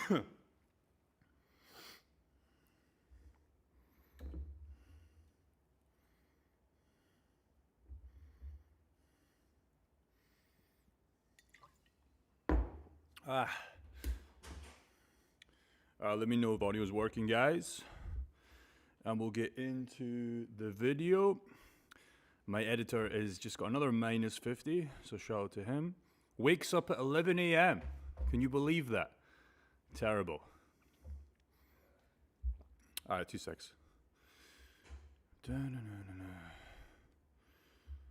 Let me know if audio is working, guys. And we'll get into the video. My editor has just got another minus 50, so shout out to him. Wakes up at 11 a.m. Can you believe that? Terrible. All right, 2 secs.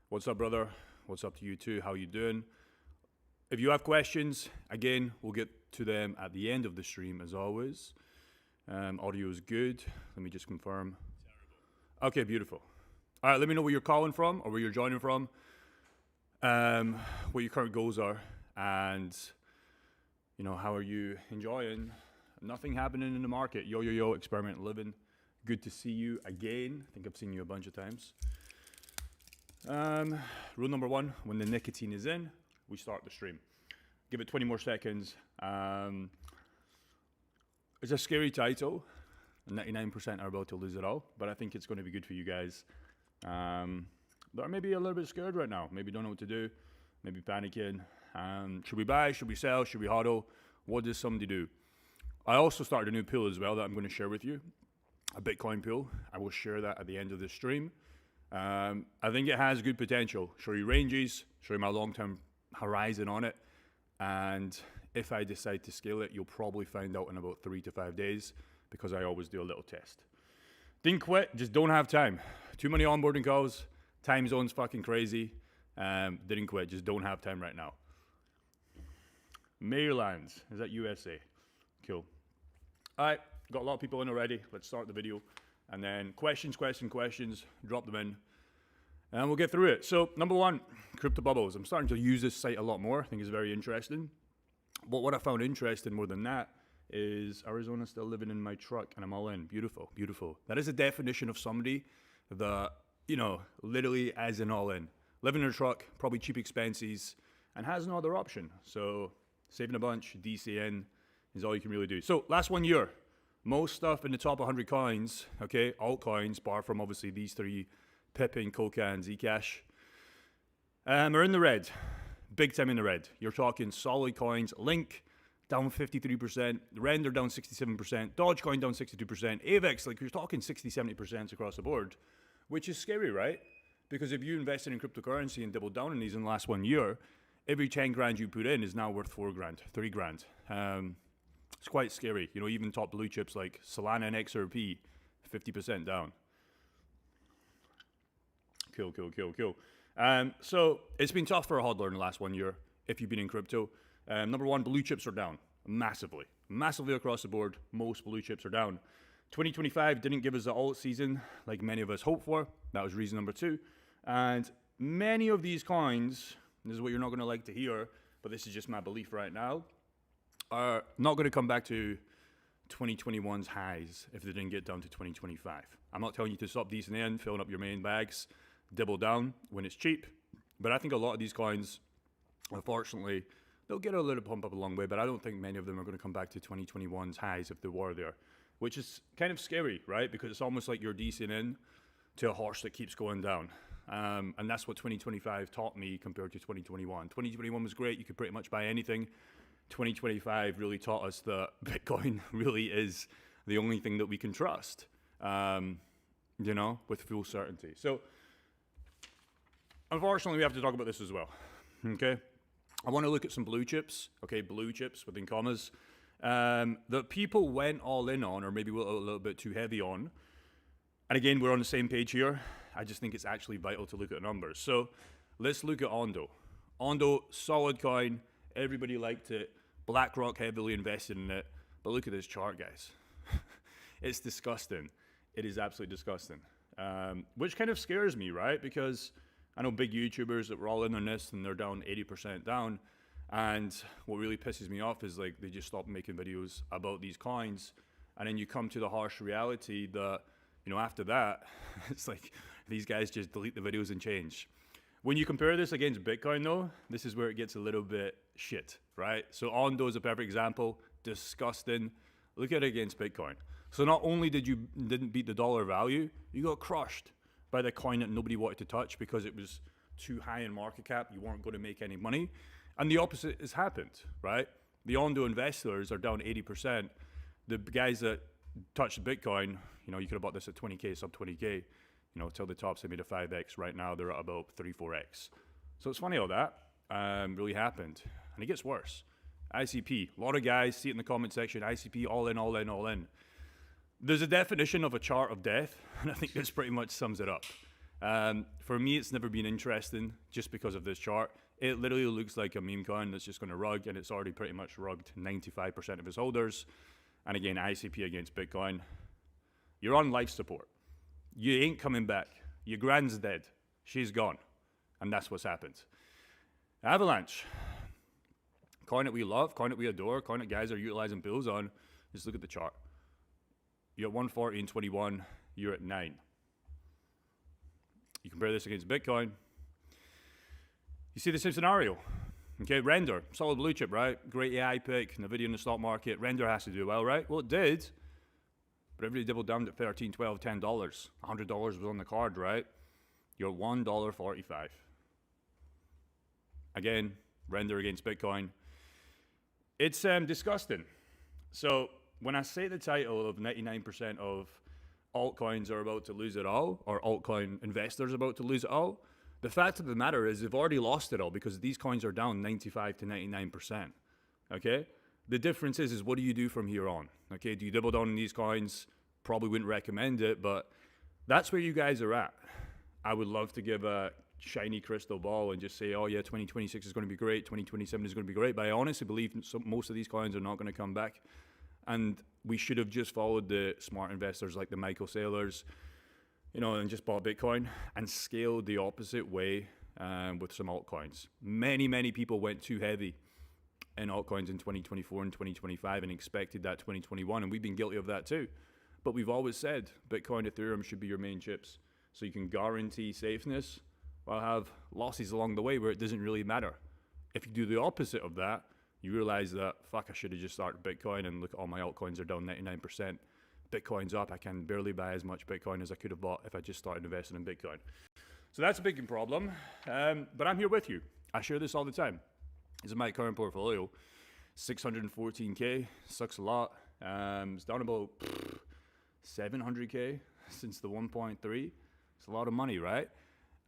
What's up, brother? What's up to you too? How you doing? If you have questions, again, we'll get to them at the end of the stream, as always. Audio is good. Let me just confirm. Terrible. Okay, beautiful. All right, let me know where you're calling from or where you're joining from, what your current goals are, and, you know, how are you enjoying nothing happening in the market? Yo, yo, yo, experiment living. Good to see you again. I think I've seen you a bunch of times. Rule number 1, when the nicotine is in, we start the stream. Give it 20 more seconds. It's a scary title. 99% are about to lose it all, but I think it's going to be good for you guys. That are maybe a little bit scared right now. Maybe don't know what to do. Maybe panicking. Should we buy? Should we sell? Should we hodl? What does somebody do? I also started a new pool as well that I'm going to share with you. A Bitcoin pool. I will share that at the end of the stream. I think it has good potential. Show you ranges. Show you my long-term horizon on it. And if I decide to scale it, you'll probably find out in about 3 to 5 days because I always do a little test. Didn't quit, just don't have time. Too many onboarding calls, time zone's fucking crazy. Didn't quit, just don't have time right now. Maryland, is that USA? Cool. All right, got a lot of people in already. Let's start the video. And then questions, drop them in. And we'll get through it. So, number 1, crypto bubbles. I'm starting to use this site a lot more. I think it's very interesting. But what I found interesting more than that is Arizona still living in my truck and I'm all in. Beautiful, beautiful. That is a definition of somebody that, you know, literally as an all in. Living in a truck, probably cheap expenses, and has no other option. So saving a bunch, DCN is all you can really do. So last 1 year, most stuff in the top 100 coins, okay, altcoins, bar from obviously these 3, Pippin, Coca, and Zcash, are in the red. Big time in the red. You're talking solid coins. Link down 53%. Render down 67%. Dogecoin down 62%. AVEX, like you're talking 60, 70% across the board, which is scary, right? Because if you invested in cryptocurrency and doubled down on these in the last 1 year, every 10 grand you put in is now worth 4 grand, 3 grand. It's quite scary. You know, even top blue chips like Solana and XRP, 50% down. Cool. So it's been tough for a hodler in the last 1 year if you've been in crypto. Number 1, blue chips are down massively across the board. Most blue chips are down. 2025 didn't give us the alt season like many of us hoped for. That was reason number 2. And many of these coins, this is what you're not going to like to hear, but this is just my belief right now, are not going to come back to 2021's highs if they didn't get down to 2025. I'm not telling you to stop decent in, filling up your main bags, dibble down when it's cheap. But I think a lot of these coins, unfortunately, they'll get a little pump up a long way, but I don't think many of them are going to come back to 2021's highs if they were there, which is kind of scary, right? Because it's almost like you're decent in to a horse that keeps going down. And that's what 2025 taught me compared to 2021. 2021 was great. You could pretty much buy anything. 2025 really taught us that Bitcoin really is the only thing that we can trust, you know, with full certainty. So, unfortunately, we have to talk about this as well, okay? I want to look at some blue chips, okay, blue chips within commas, that people went all in on or maybe a little bit too heavy on. And again, we're on the same page here. I just think it's actually vital to look at numbers. So let's look at Ondo. Ondo, solid coin. Everybody liked it. BlackRock heavily invested in it. But look at this chart, guys. It's disgusting. It is absolutely disgusting. Which kind of scares me, right? Because I know big YouTubers that were all in on this and they're down 80% down. And what really pisses me off is like they just stop making videos about these coins. And then you come to the harsh reality that, you know, after that, it's like these guys just delete the videos and change. When you compare this against Bitcoin though, this is where it gets a little bit shit, right? So Ondo is a perfect example, disgusting. Look at it against Bitcoin. So not only didn't beat the dollar value, you got crushed by the coin that nobody wanted to touch because it was too high in market cap, you weren't going to make any money. And the opposite has happened, right? The Ondo investors are down 80%. The guys that touched Bitcoin, you know, you could have bought this at 20K, sub 20K, you know, till the tops they made a 5X. Right now they're at about 3-4X. So it's funny how that really happened. And it gets worse. ICP, a lot of guys see it in the comment section, ICP all in, all in, all in. There's a definition of a chart of death, and I think this pretty much sums it up. For me, it's never been interesting just because of this chart. It literally looks like a meme coin that's just going to rug, and it's already pretty much rugged 95% of its holders. And again, ICP against Bitcoin. You're on life support. You ain't coming back. Your grand's dead. She's gone. And that's what's happened. Avalanche. Coin that we love, coin that we adore, coin that guys are utilizing bills on. Just look at the chart. You're at 140 and 21. You're at 9. You compare this against Bitcoin. You see the same scenario. Okay, Render, solid blue chip, right? Great AI pick, NVIDIA in the stock market. Render has to do well, right? Well, it did. But everybody doubled down at $13, $12, $10. $100 was on the card, right? You're $1.45. Again, Render against Bitcoin. It's disgusting. So when I say the title of 99% of altcoins are about to lose it all, or altcoin investors are about to lose it all, the fact of the matter is they've already lost it all because these coins are down 95 to 99%. Okay? The difference is what do you do from here on? Okay, do you double down on these coins? Probably wouldn't recommend it, but that's where you guys are at. I would love to give a shiny crystal ball and just say, oh yeah, 2026 is going to be great, 2027 is going to be great, but I honestly believe most of these coins are not going to come back. And we should have just followed the smart investors like the Michael Saylors, you know, and just bought Bitcoin and scaled the opposite way with some altcoins. Many people went too heavy in altcoins in 2024 and 2025 and expected that 2021, and we've been guilty of that too. But we've always said Bitcoin, Ethereum should be your main chips, so you can guarantee safeness while have losses along the way where it doesn't really matter. If you do the opposite of that, you realize that, fuck, I should have just started Bitcoin, and look, all my altcoins are down 99%. Bitcoin's up, I can barely buy as much Bitcoin as I could have bought if I just started investing in Bitcoin. So that's a big problem, but I'm here with you. I share this all the time. This is my current portfolio, 614K, sucks a lot. It's down about 700K since the 1.3. It's a lot of money, right?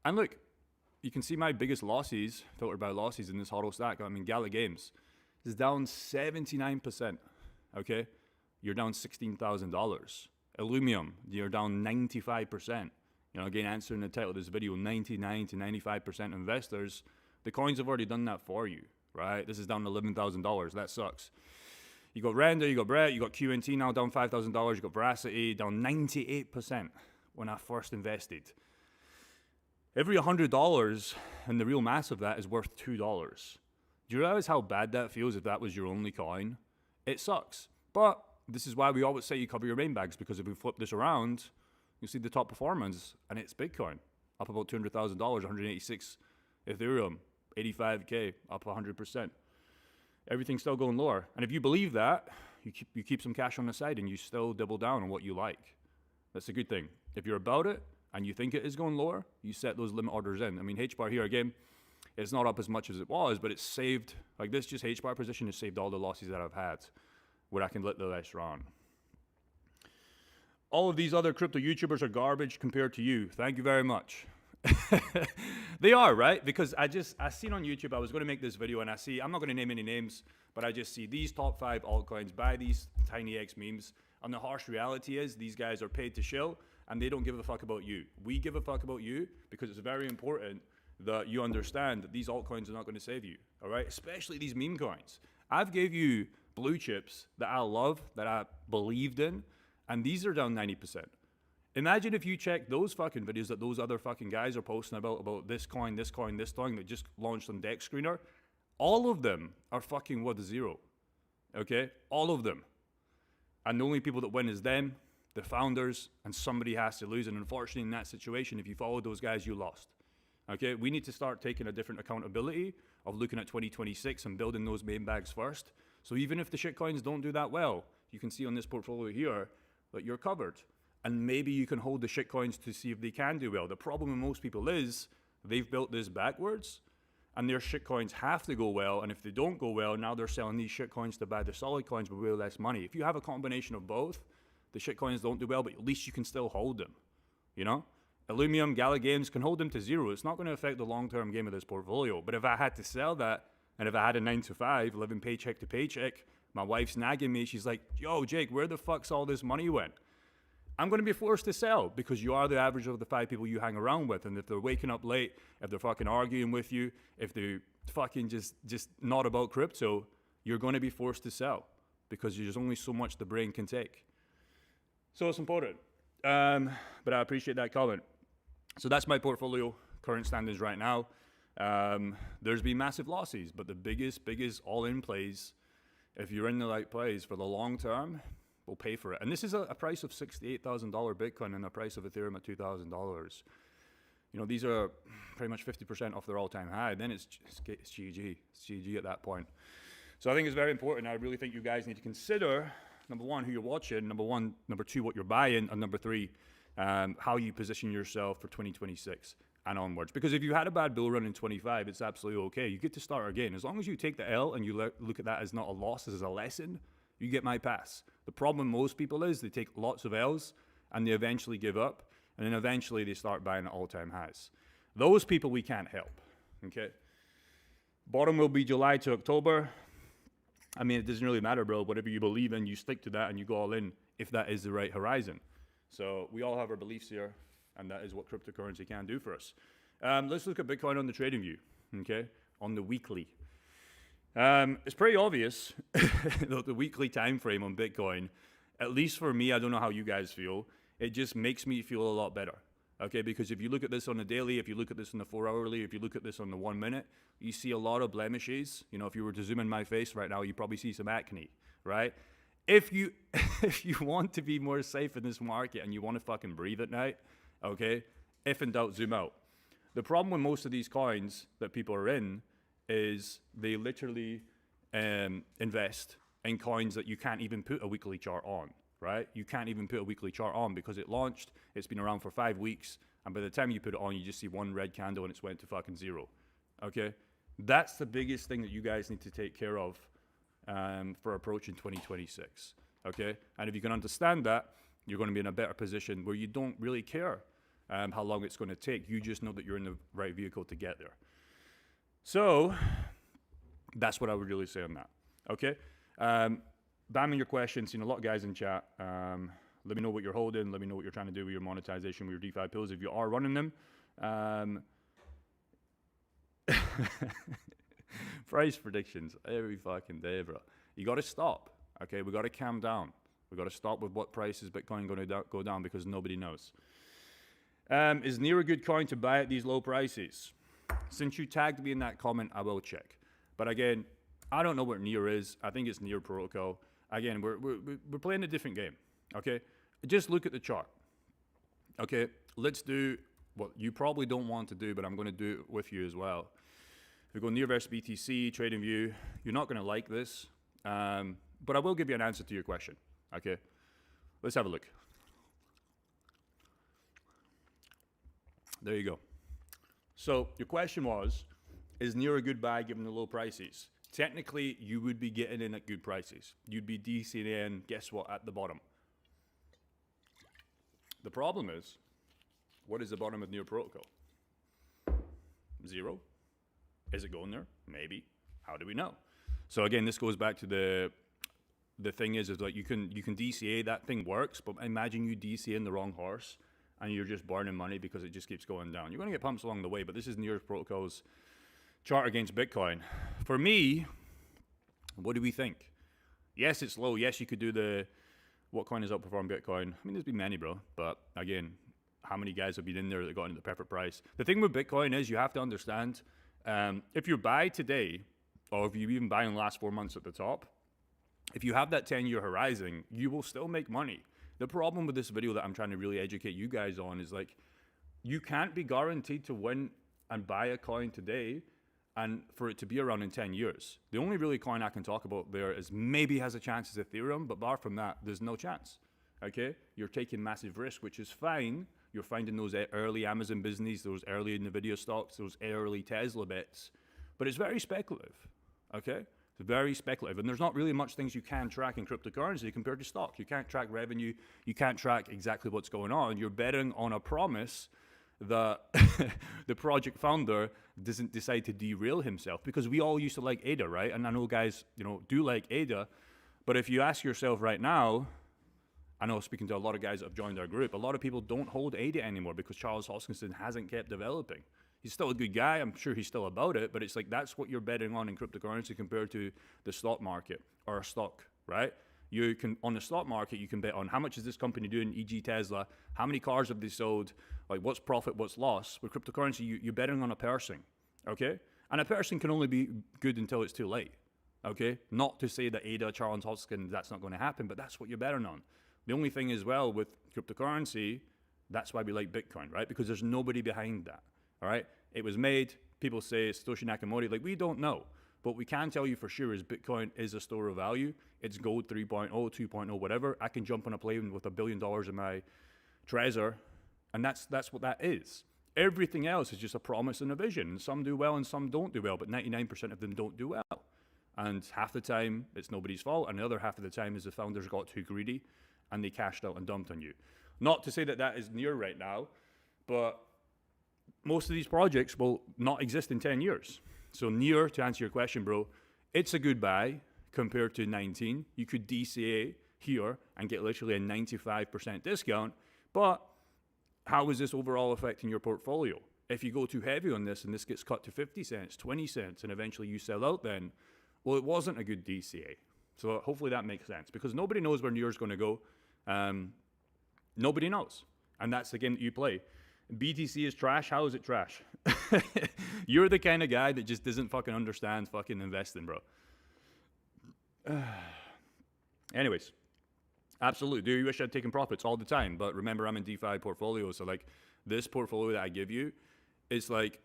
And look, you can see my biggest losses, filtered by losses in this HODL stack. I mean, Gala Games is down 79%, okay? You're down $16,000. Illumium, you're down 95%. You know, again, answering the title of this video, 99 to 95% investors, the coins have already done that for you, right? This is down $11,000. That sucks. You got Render, you got Brett, you got QNT now down $5,000. You got Veracity down 98% when I first invested. Every $100, and the real mass of that is worth $2. Do you realize how bad that feels if that was your only coin? It sucks. But this is why we always say you cover your main bags, because if we flip this around, you see the top performance, and it's Bitcoin, up about $200,000, 186. Ethereum, 85K, up 100%. Everything's still going lower. And if you believe that, you keep some cash on the side, and you still double down on what you like. That's a good thing. If you're about it, and you think it is going lower, you set those limit orders in. I mean, H-bar here again, it's not up as much as it was, but it's saved, like this just H-bar position has saved all the losses that I've had, where I can let the rest run. All of these other crypto YouTubers are garbage compared to you. Thank you very much. They are, right? Because I seen on YouTube, I was going to make this video, and I see, I'm not going to name any names, but I just see these top 5 altcoins buy these tiny X memes, and the harsh reality is these guys are paid to shill, and they don't give a fuck about you. We give a fuck about you because it's very important that you understand that these altcoins are not going to save you, all right? Especially these meme coins. I've gave you blue chips that I love, that I believed in, and these are down 90%. Imagine if you check those fucking videos that those other fucking guys are posting about this coin, this coin, this coin that just launched on Dex Screener. All of them are fucking worth zero, okay? All of them. And the only people that win is them, the founders, and somebody has to lose. And unfortunately, in that situation, if you followed those guys, you lost. Okay, we need to start taking a different accountability of looking at 2026 and building those main bags first. So even if the shitcoins don't do that well, you can see on this portfolio here that you're covered. And maybe you can hold the shitcoins to see if they can do well. The problem with most people is they've built this backwards and their shitcoins have to go well. And if they don't go well, now they're selling these shitcoins to buy the solid coins with way less money. If you have a combination of both, the shitcoins don't do well, but at least you can still hold them, you know? Illumium, Gala Games can hold them to zero. It's not going to affect the long-term game of this portfolio. But if I had to sell that, and if I had a 9 to 5, living paycheck to paycheck, my wife's nagging me. She's like, yo, Jake, where the fuck's all this money went? I'm going to be forced to sell because you are the average of the 5 people you hang around with. And if they're waking up late, if they're fucking arguing with you, if they're fucking just not about crypto, you're going to be forced to sell because there's only so much the brain can take. So it's important. But I appreciate that comment. So that's my portfolio, current standings right now. There's been massive losses, but the biggest all-in plays, if you're in the right plays for the long term, will pay for it. And this is a price of $68,000 Bitcoin and a price of Ethereum at $2,000. You know, these are pretty much 50% off their all-time high. Then it's GG. It's GG at that point. So I think it's very important. I really think you guys need to consider, number one, who you're watching, number two, what you're buying, and number three, how you position yourself for 2026 and onwards. Because if you had a bad bull run in 25, it's absolutely okay. You get to start again. As long as you take the L and you look at that as not a loss, as a lesson, you get my pass. The problem with most people is they take lots of L's and they eventually give up, and then eventually they start buying at all-time highs. Those people we can't help, okay? Bottom will be July to October. I mean, it doesn't really matter, bro. Whatever you believe in, you stick to that and you go all in if that is the right horizon. So we all have our beliefs here, and that is what cryptocurrency can do for us. Let's look at Bitcoin on the trading view, okay, on the weekly. It's pretty obvious, the weekly time frame on Bitcoin, at least for me, I don't know how you guys feel, it just makes me feel a lot better, okay, because if you look at this on the daily, if you look at this on the 4 hourly, if you look at this on the 1 minute, you see a lot of blemishes. You know, if you were to zoom in my face right now, you probably see some acne, right? If you want to be more safe in this market and you want to fucking breathe at night, okay, if in doubt, zoom out. The problem with most of these coins that people are in is they literally invest in coins that you can't even put a weekly chart on, right? You can't even put a weekly chart on because it launched, it's been around for 5 weeks, and by the time you put it on, you just see one red candle and it's went to fucking zero, okay? That's the biggest thing that you guys need to take care of for approaching 2026, okay? And if you can understand that, you're going to be in a better position where you don't really care how long it's going to take. You just know that you're in the right vehicle to get there. So that's what I would really say on that, okay? Bamming your questions, seen a lot of guys in chat. Let me know what you're holding. Let me know what you're trying to do with your monetization, with your DeFi pills, if you are running them. Price predictions every fucking day, bro. You got to stop, okay? We got to calm down. We got to stop with what price is Bitcoin going to go down because nobody knows. Is Near a good coin to buy at these low prices? Since you tagged me in that comment, I will check. But again, I don't know what Near is. I think it's Near Protocol. Again, we're playing a different game, okay? Just look at the chart, okay? Let's do what you probably don't want to do, but I'm going to do it with you as well. If we go Near versus BTC, trading view, you're not going to like this, but I will give you an answer to your question, okay? Let's have a look. There you go. So your question was, is Near a good buy given the low prices? Technically, you would be getting in at good prices. You'd be DCing in, guess what, at the bottom. The problem is, what is the bottom of Near Protocol? 0? Is it going there? Maybe. How do we know? So again, this goes back to the thing is like you can DCA, that thing works, but imagine you DCA in the wrong horse and you're just burning money because it just keeps going down. You're going to get pumps along the way, but this is Near Protocol's chart against Bitcoin. For me, what do we think? Yes, it's low. Yes, you could do what coin has outperformed Bitcoin? I mean, there's been many, bro. But again, how many guys have been in there that got into the perfect price? The thing with Bitcoin is you have to understand, if you buy today, or if you even buy in the last 4 months at the top, if you have that 10-year horizon, you will still make money. The problem with this video that I'm trying to really educate you guys on is like, you can't be guaranteed to win and buy a coin today and for it to be around in 10 years. The only really coin I can talk about there is maybe has a chance is Ethereum, but bar from that, there's no chance. Okay? You're taking massive risk, which is fine. You're finding those early Amazon business, those early NVIDIA stocks, those early Tesla bets, but it's very speculative. Okay? It's very speculative, and there's not really much things you can track in cryptocurrency compared to stock. You can't track revenue. You can't track exactly what's going on. You're betting on a promise that the project founder doesn't decide to derail himself, because we all used to like ADA, right? And I know guys, do like ADA, but if you ask yourself right now, I know speaking to a lot of guys that have joined our group, a lot of people don't hold ADA anymore because Charles Hoskinson hasn't kept developing. He's still a good guy. I'm sure he's still about it, but it's like that's what you're betting on in cryptocurrency compared to the stock market or a stock, right? You can, on the stock market, you can bet on how much is this company doing, e.g. Tesla, how many cars have they sold, like what's profit, what's loss. With cryptocurrency, you're betting on a person, okay? And a person can only be good until it's too late, okay? Not to say that ADA, Charles Hoskinson, that's not going to happen, but that's what you're betting on. The only thing as well with cryptocurrency, that's why we like Bitcoin, right? Because there's nobody behind that, all right? It was made, people say Satoshi Nakamoto, like we don't know. What we can tell you for sure is Bitcoin is a store of value. It's gold 3.0, 2.0, whatever. I can jump on a plane with $1 billion in my Trezor, and that's what that is. Everything else is just a promise and a vision. And some do well and some don't do well, but 99% of them don't do well. And half the time, it's nobody's fault, and the other half of the time is the founders got too greedy, and they cashed out and dumped on you. Not to say that that is near right now, but most of these projects will not exist in 10 years. So near, to answer your question, bro, it's a good buy compared to 19. You could DCA here and get literally a 95% discount, but how is this overall affecting your portfolio? If you go too heavy on this and this gets cut to 50 cents, 20 cents, and eventually you sell out then, well, it wasn't a good DCA. So hopefully that makes sense, because nobody knows where Near's going to go. Nobody knows. And that's the game that you play. BTC is trash. How is it trash? You're the kind of guy that just doesn't fucking understand fucking investing, bro. Anyways, absolutely. Do you wish I'd taken profits all the time? But remember, I'm in DeFi portfolio. So like this portfolio that I give you, it's like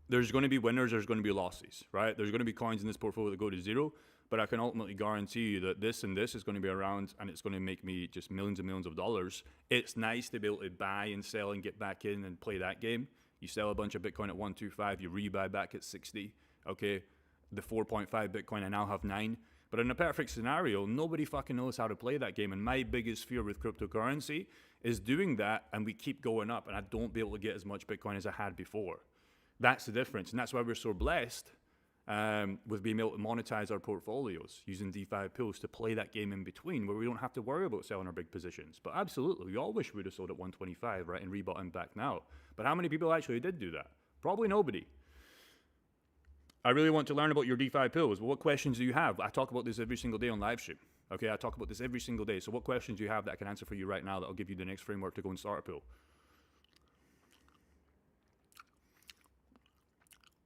there's going to be winners, there's going to be losses, right? There's going to be coins in this portfolio that go to zero, but I can ultimately guarantee you that this and this is going to be around, and it's going to make me just millions and millions of dollars. It's nice to be able to buy and sell and get back in and play that game. You sell a bunch of Bitcoin at 125, you rebuy back at 60. Okay, the 4.5 Bitcoin, I now have 9. But in a perfect scenario, nobody fucking knows how to play that game. And my biggest fear with cryptocurrency is doing that, and we keep going up, and I don't be able to get as much Bitcoin as I had before. That's the difference, and that's why we're so blessed with being able to monetize our portfolios using DeFi pools to play that game in between, where we don't have to worry about selling our big positions. But absolutely, we all wish we would have sold at 125, right, and rebought them back now. But how many people actually did do that? Probably nobody. I really want to learn about your DeFi pools. Well, what questions do you have? I talk about this every single day on live stream. Okay, I talk about this every single day. So what questions do you have that I can answer for you right now that will give you the next framework to go and start a pool?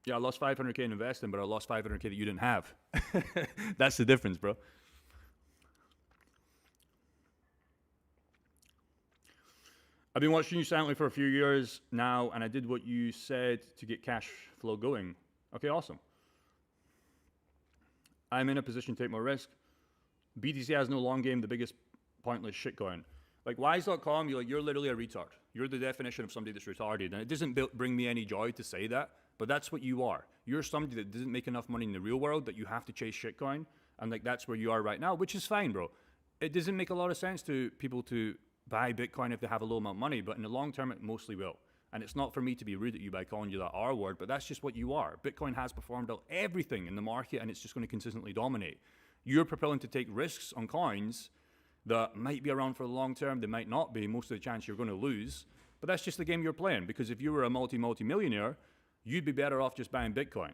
Yeah, I lost 500K in investing, but I lost 500K that you didn't have. That's the difference, bro. I've been watching you silently for a few years now, and I did what you said to get cash flow going. Okay, awesome. I'm in a position to take more risk. BTC has no long game, the biggest pointless shitcoin. Like Wise.com, you're literally a retard. You're the definition of somebody that's retarded, and it doesn't bring me any joy to say that. But that's what you are. You're somebody that doesn't make enough money in the real world that you have to chase shitcoin. And like that's where you are right now, which is fine, bro. It doesn't make a lot of sense to people to buy Bitcoin if they have a low amount of money, but in the long term, it mostly will. And it's not for me to be rude at you by calling you that R word, but that's just what you are. Bitcoin has performed out everything in the market, and it's just going to consistently dominate. You're propelling to take risks on coins that might be around for the long term. They might not be. Most of the chance you're going to lose. But that's just the game you're playing, because if you were a multi-millionaire, you'd be better off just buying Bitcoin.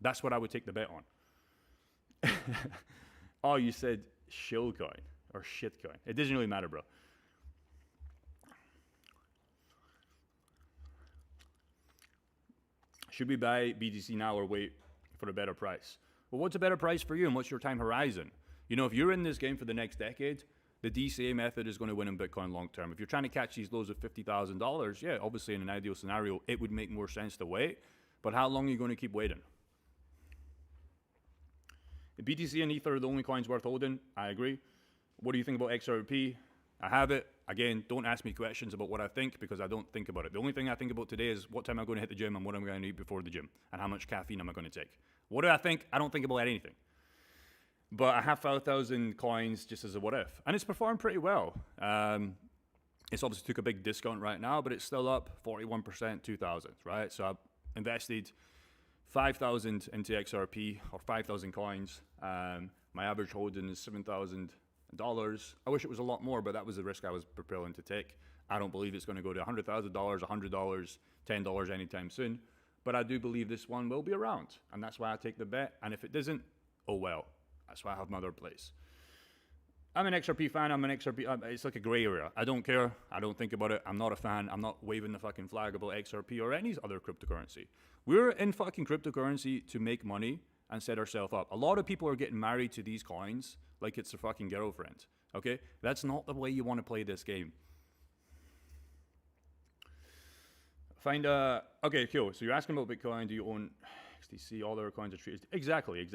That's what I would take the bet on. Oh, you said shillcoin or shitcoin. It doesn't really matter, bro. Should we buy BTC now or wait for a better price? Well, what's a better price for you, and what's your time horizon? You know, if you're in this game for the next decade, the DCA method is going to win in Bitcoin long term. If you're trying to catch these lows of $50,000, yeah, obviously in an ideal scenario, it would make more sense to wait. But how long are you going to keep waiting? BTC and Ether are the only coins worth holding. I agree. What do you think about XRP? I have it. Again, don't ask me questions about what I think because I don't think about it. The only thing I think about today is what time I'm going to hit the gym and what I'm going to eat before the gym and how much caffeine am I going to take. What do I think? I don't think about anything. But I have 5,000 coins just as a what if. And it's performed pretty well. It's obviously took a big discount right now, but it's still up 41%, 2,000, right? So I've invested 5,000 into XRP or 5,000 coins. My average holding is $7,000. I wish it was a lot more, but that was the risk I was preparing to take. I don't believe it's going to go to $100,000, $100, $10 anytime soon. But I do believe this one will be around, and that's why I take the bet. And if it doesn't, oh well. That's why I have my other place. I'm an XRP fan. I'm an XRP. It's like a gray area. I don't care. I don't think about it. I'm not a fan. I'm not waving the fucking flag about XRP or any other cryptocurrency. We're in fucking cryptocurrency to make money and set ourselves up. A lot of people are getting married to these coins like it's their fucking girlfriend. Okay? That's not the way you want to play this game. Okay, cool. So you're asking about Bitcoin. Do you own XTC? All their coins are treated. Exactly.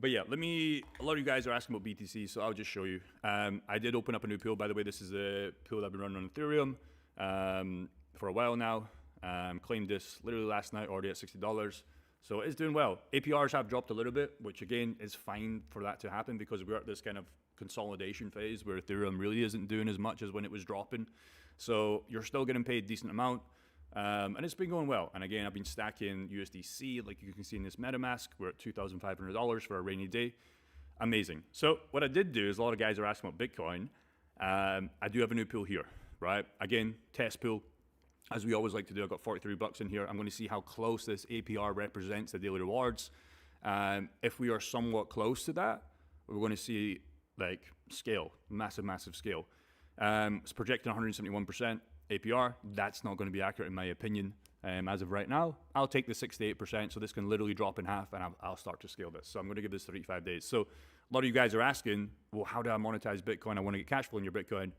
But yeah, a lot of you guys are asking about BTC, so I'll just show you. I did open up a new pool, by the way. This is a pool that I've been running on Ethereum for a while now. Claimed this literally last night, already at $60. So it's doing well. APRs have dropped a little bit, which again is fine for that to happen because we're at this kind of consolidation phase where Ethereum really isn't doing as much as when it was dropping. So you're still getting paid a decent amount. And it's been going well. And again, I've been stacking USDC, like you can see in this MetaMask. We're at $2,500 for a rainy day. Amazing. So what I did do is a lot of guys are asking about Bitcoin. I do have a new pool here, right? Again, test pool. As we always like to do, I've got 43 bucks in here. I'm going to see how close this APR represents the daily rewards. If we are somewhat close to that, we're going to see like scale, massive scale. It's projecting 171%. APR, that's not going to be accurate in my opinion. As of right now, I'll take the 68%, so this can literally drop in half, and I'll start to scale this. So I'm going to give this 35 days. So a lot of you guys are asking, well, how do I monetize Bitcoin? I want to get cash flow in your Bitcoin.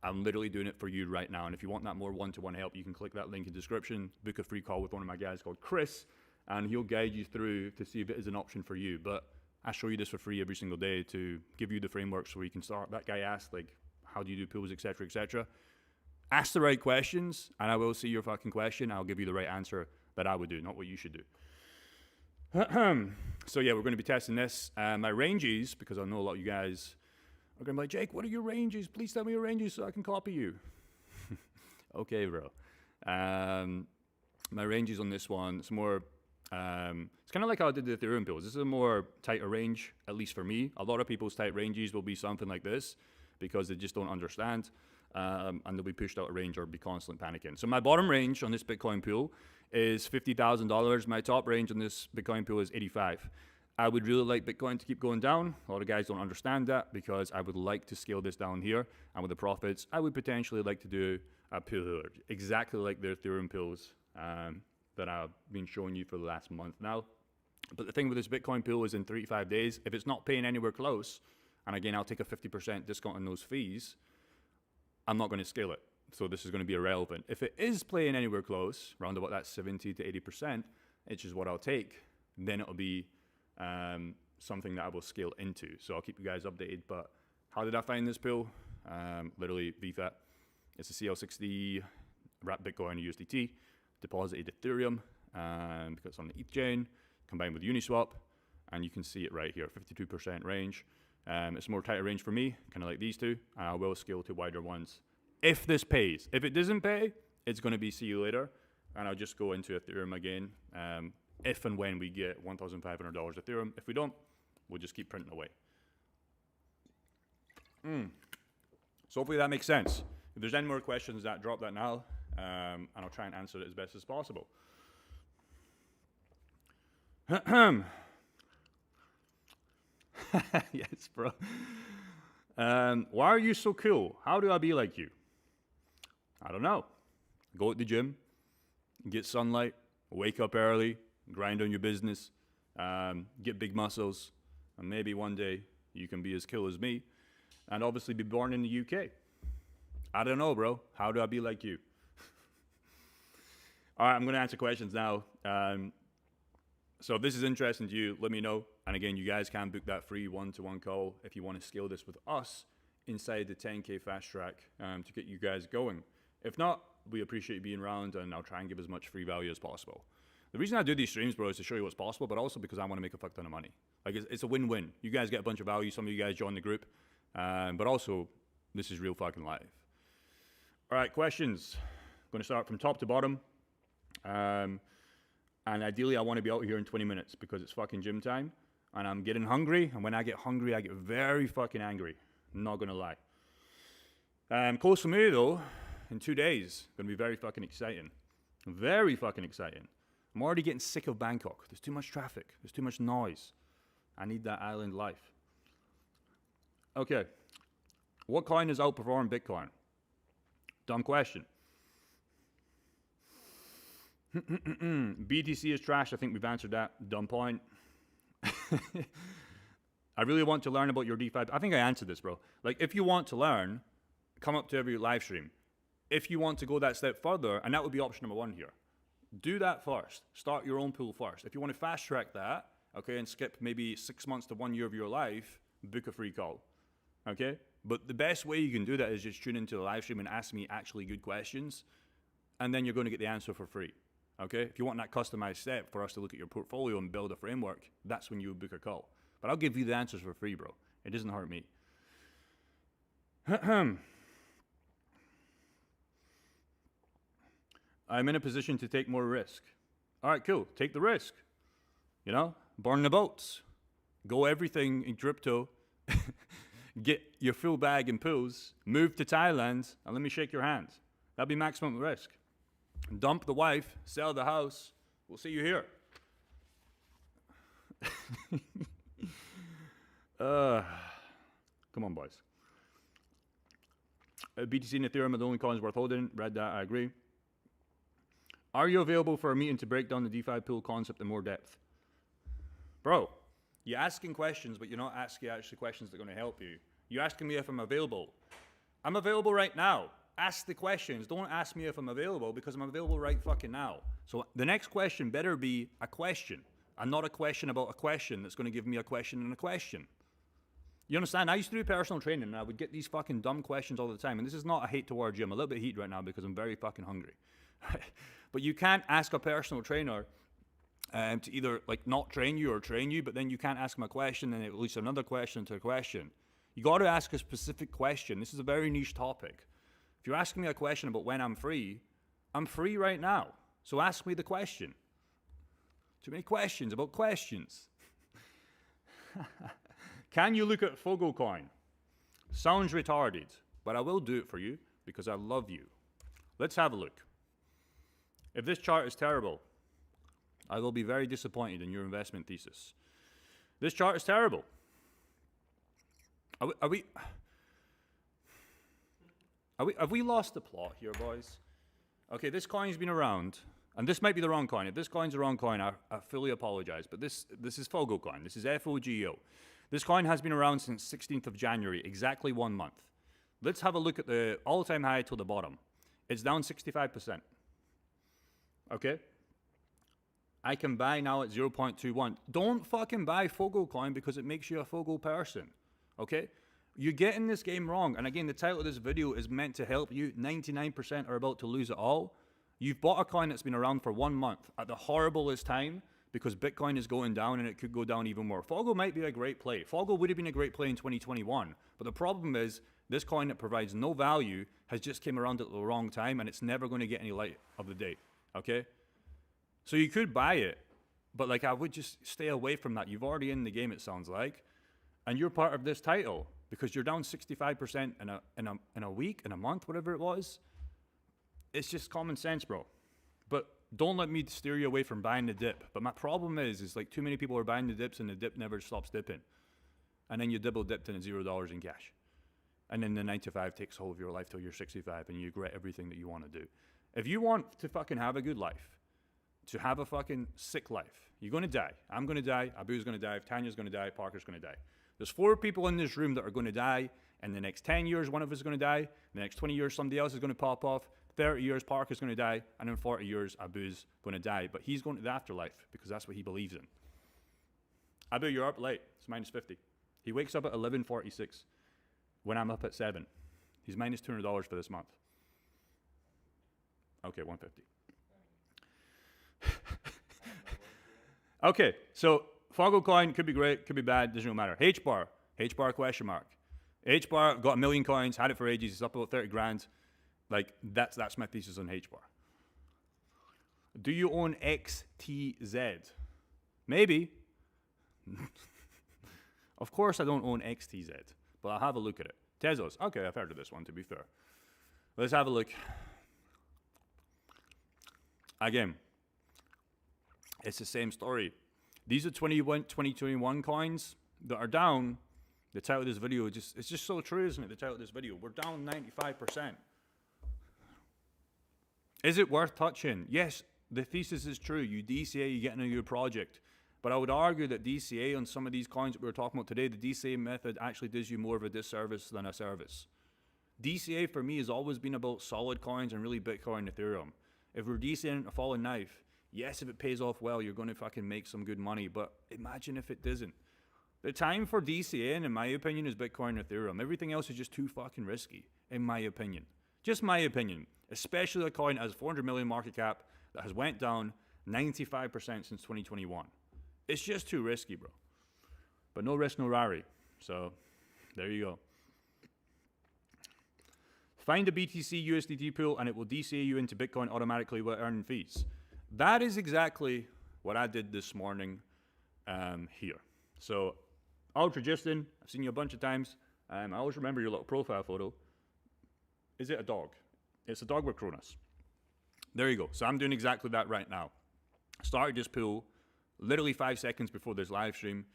I'm literally doing it for you right now. And if you want that more one-to-one help, you can click that link in the description, book a free call with one of my guys called Chris, and he'll guide you through to see if it is an option for you. But I show you this for free every single day to give you the framework so you can start. That guy asked, like, how do you do pools, etc., etc. Ask the right questions, and I will see your fucking question. I'll give you the right answer that I would do, not what you should do. So yeah, we're going to be testing this. My ranges, because I know a lot of you guys are going to be like, Jake, what are your ranges? Please tell me your ranges so I can copy you. Okay, bro. My ranges on this one, it's more, it's kind of like how I did the Ethereum pools. This is a more tighter range, at least for me. A lot of people's tight ranges will be something like this because they just don't understand. And they'll be pushed out of range or be constantly panicking. So my bottom range on this Bitcoin pool is $50,000. My top range on this Bitcoin pool is 85. I would really like Bitcoin to keep going down. A lot of guys don't understand that because I would like to scale this down here. And with the profits, I would potentially like to do a pool exactly like the Ethereum pools that I've been showing you for the last month now. But the thing with this Bitcoin pool is in 35 days, if it's not paying anywhere close, and again, I'll take a 50% discount on those fees, I'm not going to scale it. So this is going to be irrelevant. If it is playing anywhere close, around about that 70 to 80%, which is what I'll take, then it'll be something that I will scale into. So I'll keep you guys updated. But how did I find this pool? Literally VFAT. It's a CL60 wrapped Bitcoin USDT, deposited Ethereum, because it's on the ETH chain, combined with Uniswap. And you can see it right here, 52% range. It's a more tighter range for me, kind of like these two. And I will scale to wider ones if this pays. If it doesn't pay, it's going to be see you later. And I'll just go into Ethereum again if and when we get $1,500 Ethereum. If we don't, we'll just keep printing away. So hopefully that makes sense. If there's any more questions, drop that now, and I'll try and answer it as best as possible. Yes, bro. Why are you so cool? How do I be like you? I don't know. Go to the gym, get sunlight, wake up early, grind on your business, get big muscles, and maybe one day you can be as cool as me, and obviously be born in the UK. I don't know, bro. How do I be like you? All right, I'm going to answer questions now. So if this is interesting to you, let me know. And again, you guys can book that free one-to-one call if you want to scale this with us inside the 10K fast track to get you guys going. If not, we appreciate you being around, and I'll try and give as much free value as possible. The reason I do these streams, bro, is to show you what's possible, but also because I want to make a fuck ton of money. Like, it's a win-win. You guys get a bunch of value. Some of you guys join the group. But also, this is real fucking live. All right, questions. I'm going to start from top to bottom. And ideally, I want to be out here in 20 minutes because it's fucking gym time. And I'm getting hungry. And when I get hungry, I get very fucking angry. I'm not going to lie. Close for me, though, in 2 days. Going to be very fucking exciting. Very fucking exciting. I'm already getting sick of Bangkok. There's too much traffic. There's too much noise. I need that island life. Okay. What coin has outperformed Bitcoin? Dumb question. BTC is trash. I think we've answered that. Dumb point. I really want to learn about your DeFi. I think I answered this, bro. Like, if you want to learn, come up to every live stream. If you want to go that step further, and that would be option number 1 here, do that first. Start your own pool first. If you want to fast track that, okay, and skip maybe 6 months to 1 year of your life, book a free call, okay? But the best way you can do that is just tune into the live stream and ask me actually good questions, and then you're going to get the answer for free, okay? If you want that customized step for us to look at your portfolio and build a framework, that's when you would book a call. But I'll give you the answers for free, bro. It doesn't hurt me. I'm in a position to take more risk. All right, cool. Take the risk. You know, burn the boats. Go everything in crypto. Get your full bag in pools. Move to Thailand, and let me shake your hand. That'd be maximum risk. Dump the wife. Sell the house. We'll see you here. Come on, boys. BTC and Ethereum are the only coins worth holding. Read that, I agree. Are you available for a meeting to break down the DeFi pool concept in more depth? Bro, you're asking questions, but you're not asking actually questions that are going to help you. You're asking me if I'm available. I'm available right now. Ask the questions. Don't ask me if I'm available, because I'm available right fucking now. So the next question better be a question, and not a question about a question that's going to give me a question and a question. You understand? I used to do personal training, and I would get these fucking dumb questions all the time. And this is not a hate towards you. I'm a little bit heated right now because I'm very fucking hungry. But you can't ask a personal trainer to either like not train you or train you, but then you can't ask them a question and at least another question to a question. You got to ask a specific question. This is a very niche topic. If you're asking me a question about when I'm free right now. So ask me the question. Too many questions about questions. Can you look at Fogo coin? Sounds retarded, but I will do it for you because I love you. Let's have a look. If this chart is terrible, I will be very disappointed in your investment thesis. This chart is terrible. Have we lost the plot here, boys? Okay, this coin's been around, and this might be the wrong coin. If this coin's the wrong coin, I fully apologize, but this is Fogo coin. This is FOGO. This coin has been around since 16th of January, exactly 1 month. Let's have a look at the all-time high to the bottom. It's down 65%. Okay? I can buy now at 0.21. Don't fucking buy Fogo coin because it makes you a Fogo person. Okay? You're getting this game wrong. And again, the title of this video is meant to help you. 99% are about to lose it all. You've bought a coin that's been around for 1 month at the horriblest time because Bitcoin is going down and it could go down even more. Fogo might be a great play. Fogo would have been a great play in 2021. But the problem is this coin that provides no value has just came around at the wrong time and it's never going to get any light of the day. Okay? So you could buy it, but like I would just stay away from that. You've already in the game, it sounds like, and you're part of this title because you're down 65% in a week, in a month, whatever it was. It's just common sense, bro. But don't let me steer you away from buying the dip. But my problem is like too many people are buying the dips and the dip never stops dipping, and then you double dipped in at $0 in cash, and then the 9 to 5 takes hold of your life till you're 65 and you regret everything that you want to do. If you want to fucking have a good life, to have a fucking sick life, you're going to die. I'm going to die. Abu's going to die. Tanya's going to die. Parker's going to die. There's 4 people in this room that are going to die. In the next 10 years, one of us is going to die. In the next 20 years, somebody else is going to pop off. 30 years, Parker's going to die, and in 40 years, Abu's going to die. But he's going to the afterlife because that's what he believes in. Abu, you're up late. It's minus 50. He wakes up at 11:46 when I'm up at 7. He's minus $200 for this month. Okay, 150. Okay, so Foggle coin could be great, could be bad, doesn't matter. H-bar question mark. H-bar, got a million coins, had it for ages, it's up about 30 grand. Like, that's my thesis on H-bar. Do you own XTZ? Maybe. Of course I don't own XTZ, but I'll have a look at it. Tezos, okay, I've heard of this one, to be fair. Let's have a look. Again, it's the same story. These are 2021 coins that are down. The title of this video, it's just so true, isn't it? The title of this video, we're down 95%. Is it worth touching? Yes, the thesis is true. You DCA, you get into your project. But I would argue that DCA on some of these coins that we were talking about today, the DCA method actually does you more of a disservice than a service. DCA for me has always been about solid coins and really Bitcoin and Ethereum. If we're DCAing a falling knife, yes, if it pays off well, you're going to fucking make some good money. But imagine if it doesn't. The time for DCAing, in my opinion, is Bitcoin and Ethereum. Everything else is just too fucking risky, in my opinion. Just my opinion. Especially a coin that has 400 million market cap that has went down 95% since 2021. It's just too risky, bro. But no risk, no rari. So, there you go. Find a BTC USDT pool and it will DCA you into Bitcoin automatically without earning fees. That is exactly what I did this morning here. So, Ultra Justin, I've seen you a bunch of times. I always remember your little profile photo. Is it a dog? It's a dog with Cronus. There you go. So I'm doing exactly that right now. Started this pool literally 5 seconds before this live stream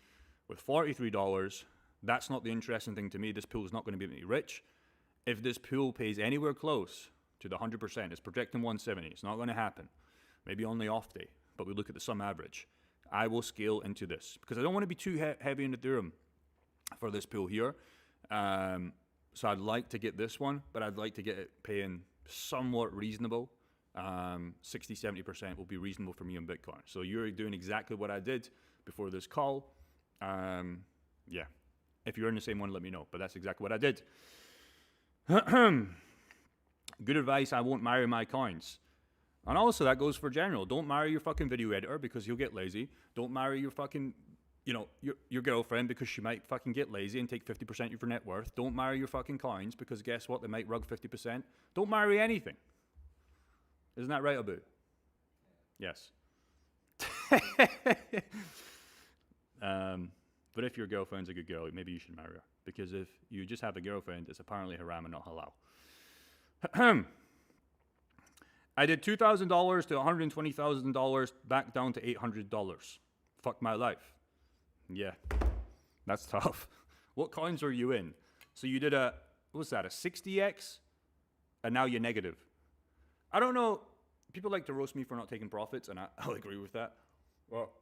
with $43. That's not the interesting thing to me. This pool is not going to be me rich. If this pool pays anywhere close to the 100%, it's projecting 170. It's not going to happen. Maybe on the off day, but we look at the sum average. I will scale into this because I don't want to be too heavy in Ethereum for this pool here. So I'd like to get this one, but I'd like to get it paying somewhat reasonable. 60-70% will be reasonable for me on Bitcoin. So you're doing exactly what I did before this call. Yeah, if you're in the same one, let me know. But that's exactly what I did. Good advice, I won't marry my coins. And also that goes for general. Don't marry your fucking video editor because you'll get lazy. Don't marry your fucking, your girlfriend because she might fucking get lazy and take 50% of your net worth. Don't marry your fucking coins because guess what? They might rug 50%. Don't marry anything. Isn't that right, Abu? Yes. But if your girlfriend's a good girl, maybe you should marry her. Because if you just have a girlfriend, it's apparently haram and not halal. I did $2,000 to $120,000 back down to $800. Fuck my life. Yeah, that's tough. What coins are you in? So you did what was that, a 60x? And now you're negative. I don't know. People like to roast me for not taking profits, and I'll agree with that. Well,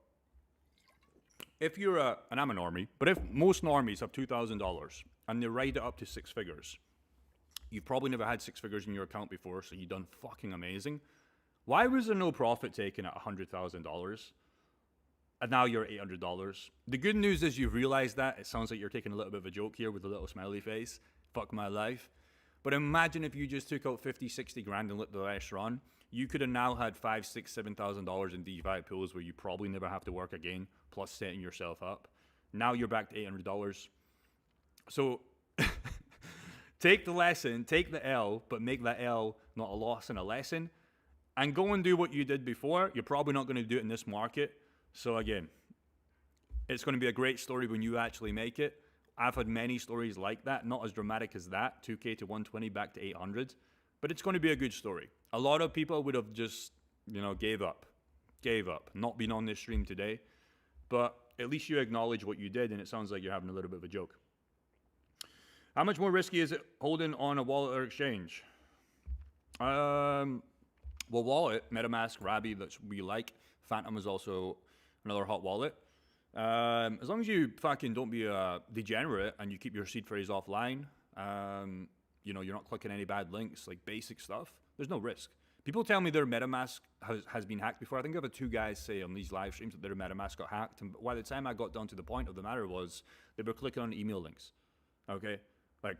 if you're and I'm a normie, but if most normies have $2,000 and they ride it up to 6 figures, you've probably never had 6 figures in your account before, so you've done fucking amazing. Why was there no profit taken at $100,000? And now you're at $800. The good news is you've realized that. It sounds like you're taking a little bit of a joke here with a little smiley face. Fuck my life. But imagine if you just took out 50, 60 grand and let the rest run. You could have now had $5,000, $6,000, $7,000 in DeFi pools where you probably never have to work again, plus setting yourself up. Now you're back to $800. So take the lesson, take the L, but make that L not a loss and a lesson. And go and do what you did before. You're probably not going to do it in this market. So again, it's going to be a great story when you actually make it. I've had many stories like that, not as dramatic as that, 2K to 120 back to 800, but it's going to be a good story. A lot of people would have just, gave up, not been on this stream today, but at least you acknowledge what you did, and it sounds like you're having a little bit of a joke. How much more risky is it holding on a wallet or exchange? Well, wallet, MetaMask, Rabi, that's we like. Phantom is also another hot wallet. As long as you fucking don't be a degenerate and you keep your seed phrase offline, you're not clicking any bad links, like basic stuff, There's no risk. People tell me their MetaMask has been hacked before. I think I've had 2 guys say on these live streams that their MetaMask got hacked. And by the time I got down to the point of the matter was they were clicking on email links. Okay? Like,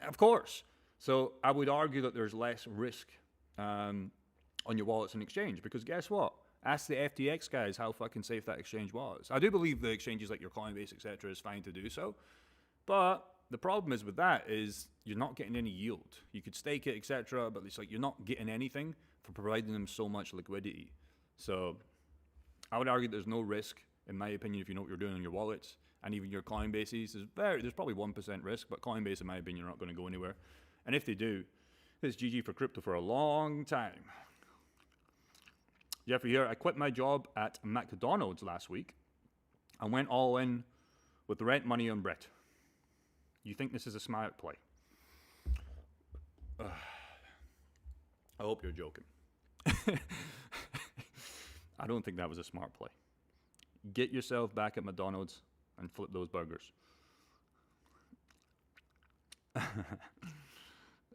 of course. So I would argue that there's less risk on your wallets and exchange, because guess what? Ask the FTX guys how fucking safe that exchange was. I do believe the exchanges like your Coinbase, etc., is fine to do so. But the problem is with that is you're not getting any yield. You could stake it, etc., but it's like you're not getting anything for providing them so much liquidity. So I would argue there's no risk, in my opinion, if you know what you're doing on your wallets. And even your Coinbases, there's probably 1% risk, but Coinbase, in my opinion, are not going to go anywhere. And if they do, it's GG for crypto for a long time. Jeffrey here, I quit my job at McDonald's last week and went all in with the rent money on Brett. You think this is a smart play? I hope you're joking. I don't think that was a smart play. Get yourself back at McDonald's and flip those burgers.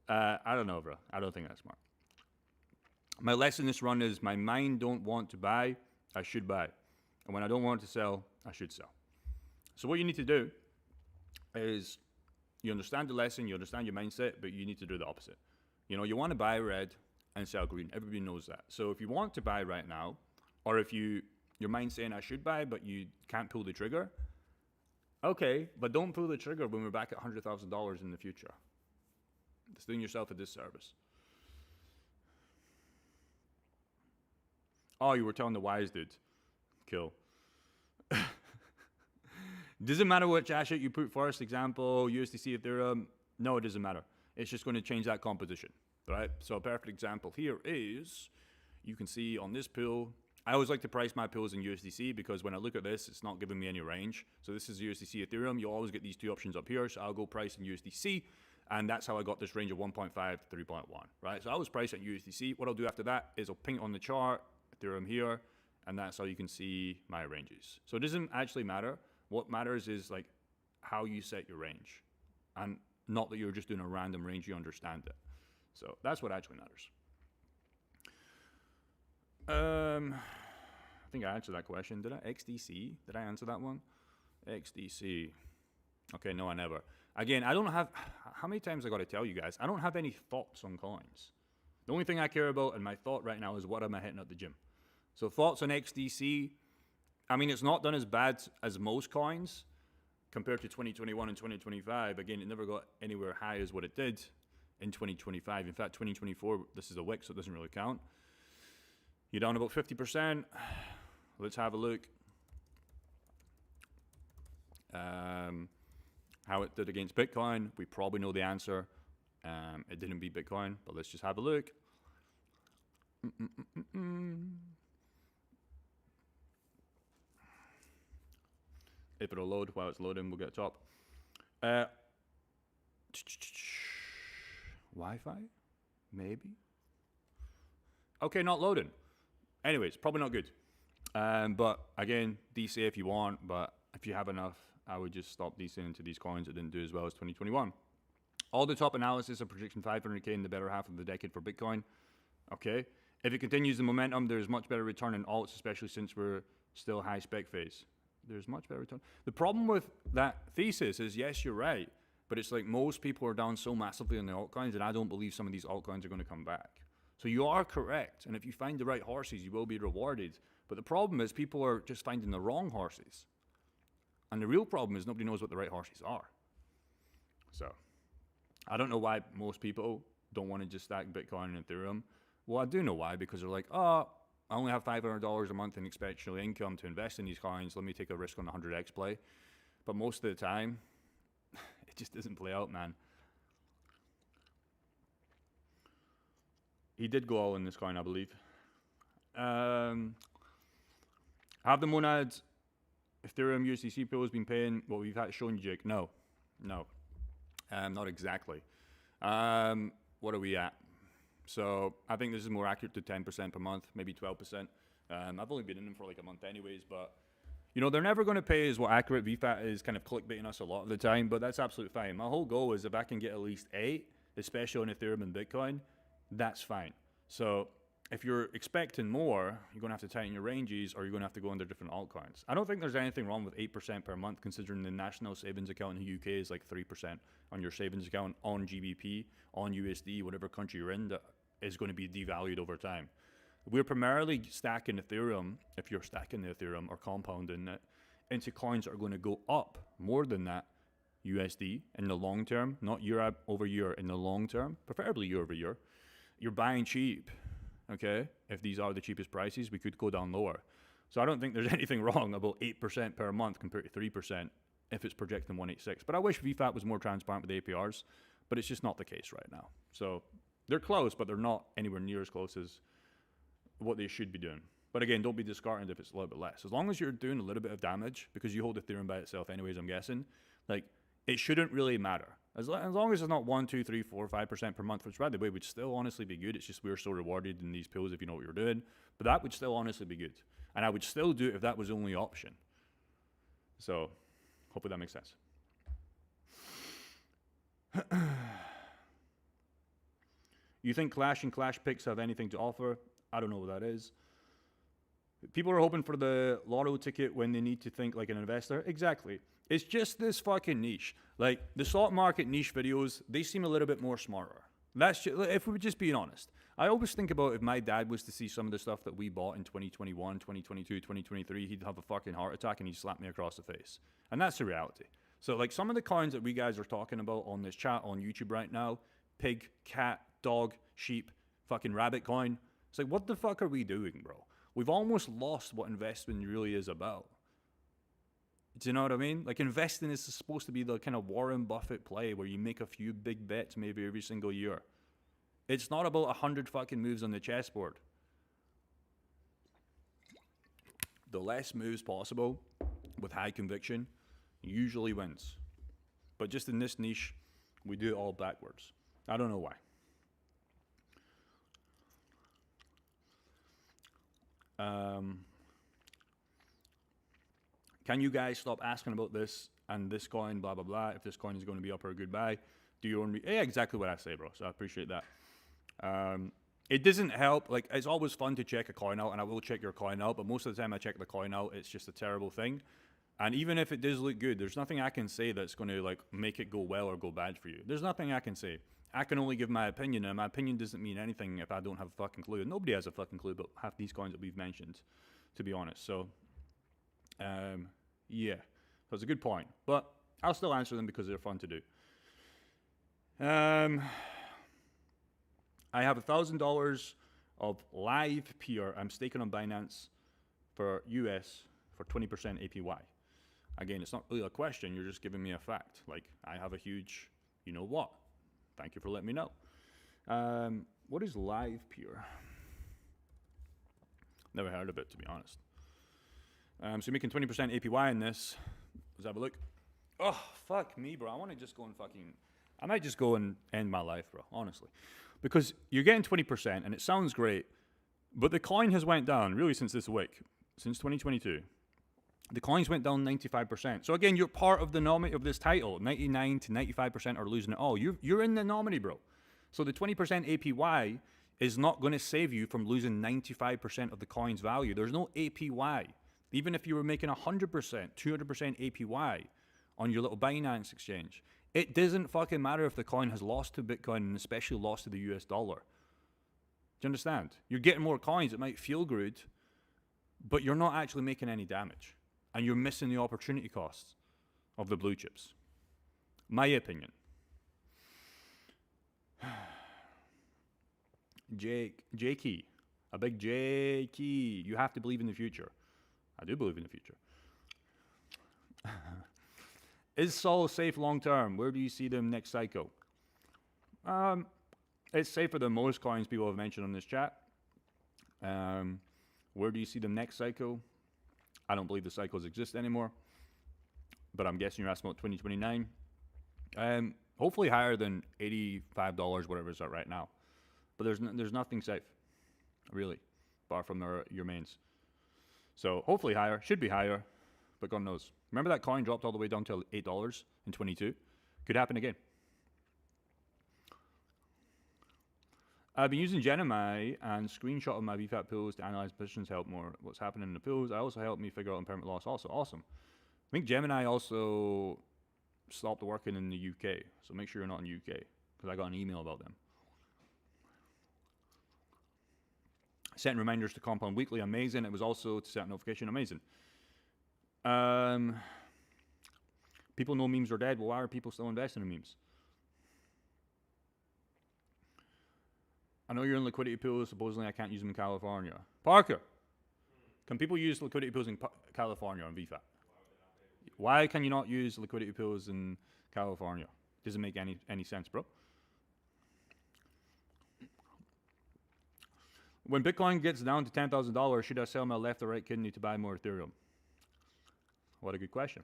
I don't know, bro. I don't think that's smart. My lesson this run is my mind don't want to buy, I should buy. And when I don't want to sell, I should sell. So what you need to do is you understand the lesson, you understand your mindset, but you need to do the opposite. You know, you want to buy red and sell green. Everybody knows that. So if you want to buy right now, or if your mind's saying I should buy, but you can't pull the trigger, okay, but don't pull the trigger when we're back at $100,000 in the future. It's doing yourself a disservice. Oh, you were telling the wise dude. Cool. Doesn't matter which asset you put first, example, USDC, Ethereum. No, it doesn't matter. It's just going to change that composition, right? So a perfect example here is, you can see on this pool, I always like to price my pools in USDC because when I look at this, it's not giving me any range. So this is USDC Ethereum. You always get these 2 options up here. So I'll go price in USDC. And that's how I got this range of 1.5 to 3.1, right? So I was priced at USDC. What I'll do after that is I'll ping it on the chart, Ethereum here, and that's how you can see my ranges. So it doesn't actually matter. What matters is like how you set your range, and not that you're just doing a random range, you understand it. So that's what actually matters. I think I answered that question. Did I? XDC? Did I answer that one? XDC. Okay, no, I never. Again, I don't have, how many times I got to tell you guys, I don't have any thoughts on coins. The only thing I care about and my thought right now is what am I hitting at the gym. So thoughts on XDC, I mean, it's not done as bad as most coins compared to 2021 and 2025. Again, it never got anywhere high as what it did in 2025. In fact, 2024, this is a wick, so it doesn't really count. You're down about 50%. Let's have a look. How it did against Bitcoin, we probably know the answer. It didn't beat Bitcoin, but let's just have a look. If it'll load while it's loading, we'll get top. Wi-Fi? Maybe? Okay, not loading. Anyways, probably not good. But again, DC if you want, but if you have enough, I would just stop DCing into these coins that didn't do as well as 2021. All the top analysis are predicting 500K in the better half of the decade for Bitcoin. Okay. If it continues the momentum, there's much better return in alts, especially since we're still high spec phase. There's much better return. The problem with that thesis is, yes, you're right, but it's like most people are down so massively in the altcoins, and I don't believe some of these altcoins are going to come back. So you are correct, and if you find the right horses, you will be rewarded. But the problem is people are just finding the wrong horses. And the real problem is nobody knows what the right horses are. So I don't know why most people don't want to just stack Bitcoin and Ethereum. Well, I do know why, because they're like, oh, I only have $500 a month in expected income to invest in these coins. Let me take a risk on the 100x play. But most of the time, it just doesn't play out, man. He did go all in this coin, I believe. Have the monads Ethereum USDC pool has been paying what we've had shown you, Jake? No, not exactly. What are we at? So I think this is more accurate to 10% per month, maybe 12%. I've only been in them for like a month anyways, but you know, they're never going to pay as what accurate VFAT is kind of clickbaiting us a lot of the time, but that's absolutely fine. My whole goal is if I can get at least 8, especially on Ethereum and Bitcoin, that's fine. So if you're expecting more, you're going to have to tighten your ranges, or you're going to have to go into different altcoins. I don't think there's anything wrong with 8% per month, considering the national savings account in the UK is like 3% on your savings account on GBP, on USD, whatever country you're in, that is going to be devalued over time. We're primarily stacking Ethereum, if you're stacking the Ethereum or compounding it, into coins that are going to go up more than that USD in the long term, not year over year, in the long term, preferably year over year. You're buying cheap, okay? If these are the cheapest prices, we could go down lower. So I don't think there's anything wrong about 8% per month compared to 3% if it's projecting 186. But I wish VFAT was more transparent with APRs, but it's just not the case right now. So they're close, but they're not anywhere near as close as what they should be doing. But again, don't be discarded if it's a little bit less. As long as you're doing a little bit of damage, because you hold Ethereum by itself anyways, I'm guessing, like, it shouldn't really matter. As long as it's not 1, 2, 3, 4, 5% per month, which by the way would still honestly be good. It's just we're so rewarded in these pools if you know what you're doing. But that would still honestly be good. And I would still do it if that was the only option. So hopefully that makes sense. You think Clash and Clash Picks have anything to offer? I don't know what that is. People are hoping for the lotto ticket when they need to think like an investor. Exactly. It's just this fucking niche. Like, the stock market niche videos, they seem a little bit more smarter. That's just, if we were just being honest. I always think about if my dad was to see some of the stuff that we bought in 2021, 2022, 2023, he'd have a fucking heart attack and he'd slap me across the face. And that's the reality. So, like, some of the coins that we guys are talking about on this chat on YouTube right now, pig, cat, dog, sheep, fucking rabbit coin, it's like, what the fuck are we doing, bro? We've almost lost what investment really is about. Do you know what I mean? Like, investing is supposed to be the kind of Warren Buffett play where you make a few big bets maybe every single year. It's not about 100 fucking moves on the chessboard. The less moves possible with high conviction usually wins. But just in this niche, we do it all backwards. I don't know why. Can you guys stop asking about this and this coin, blah, blah, blah, if this coin is going to be up or a good buy? Do your own... Yeah, exactly what I say, bro. So I appreciate that. It doesn't help. Like, it's always fun to check a coin out, and I will check your coin out, but most of the time I check the coin out, it's just a terrible thing. And even if it does look good, there's nothing I can say that's going to, like, make it go well or go bad for you. There's nothing I can say. I can only give my opinion, and my opinion doesn't mean anything if I don't have a fucking clue. And nobody has a fucking clue about half these coins that we've mentioned, to be honest. So, yeah, that's a good point. But I'll still answer them because they're fun to do. I have $1,000 of live peer I'm staking on Binance for US for 20% APY. Again, it's not really a question. You're just giving me a fact. Like, I have a huge, you know what? Thank you for letting me know. What is live peer? Never heard of it, to be honest. So making 20% APY in this. Let's have a look. Oh, fuck me, bro. I want to just go and fucking... I might just go and end my life, bro, honestly. Because you're getting 20%, and it sounds great, but the coin has went down, really, since this week. Since 2022. The coins went down 95%. So again, you're part of the nominee of this title. 99 to 95% are losing it all. You're in the nominee, bro. So the 20% APY is not going to save you from losing 95% of the coin's value. There's no APY. Even if you were making 100%, 200% APY on your little Binance exchange, it doesn't fucking matter if the coin has lost to Bitcoin and especially lost to the US dollar. Do you understand? You're getting more coins. It might feel good, but you're not actually making any damage. And you're missing the opportunity costs of the blue chips. My opinion. J-Key. A big J-Key. You have to believe in the future. I do believe in the future. Is Sol safe long term? Where do you see them next cycle? It's safer than most coins people have mentioned on this chat. Where do you see them next cycle? I don't believe the cycles exist anymore, but I'm guessing you're asking about 2029. Hopefully higher than $85, whatever it's at right now. But there's nothing safe, really, apart from your mains. So hopefully higher, should be higher, but God knows. Remember that coin dropped all the way down to $8 in 22? Could happen again. I've been using Gemini and screenshot of my VFAT pools to analyze positions, help more what's happening in the pools. I also help me figure out impairment loss. Also, awesome. I think Gemini also stopped working in the UK, so make sure you're not in the UK, because I got an email about them. Setting reminders to compound weekly, amazing. It was also to set notification, amazing. People know memes are dead. Well, why are people still investing in memes? I know you're in liquidity pools. Supposedly I can't use them in California. Parker, can people use liquidity pools in California on VFAT? Why can you not use liquidity pools in California? Doesn't make any sense, bro. When Bitcoin gets down to $10,000, should I sell my left or right kidney to buy more Ethereum? What a good question.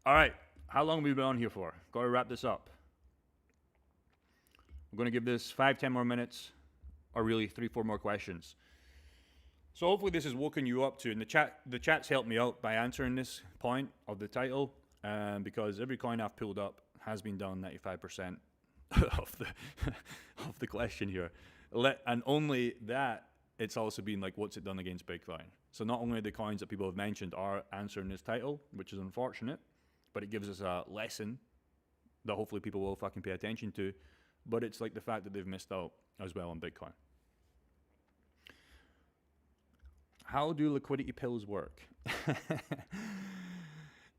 All right, how long have we been on here for? Got to wrap this up. I'm going to give this 5-10 more minutes, or really 3-4 more questions. So hopefully this has woken you up to, and the chat's helped me out by answering this point of the title, because every coin I've pulled up has been down 95% of the question here. And only that, it's also been like, what's it done against Bitcoin? So not only the coins that people have mentioned are answering this title, which is unfortunate, but it gives us a lesson that hopefully people will fucking pay attention to, but it's like the fact that they've missed out as well on Bitcoin. How do liquidity pills work?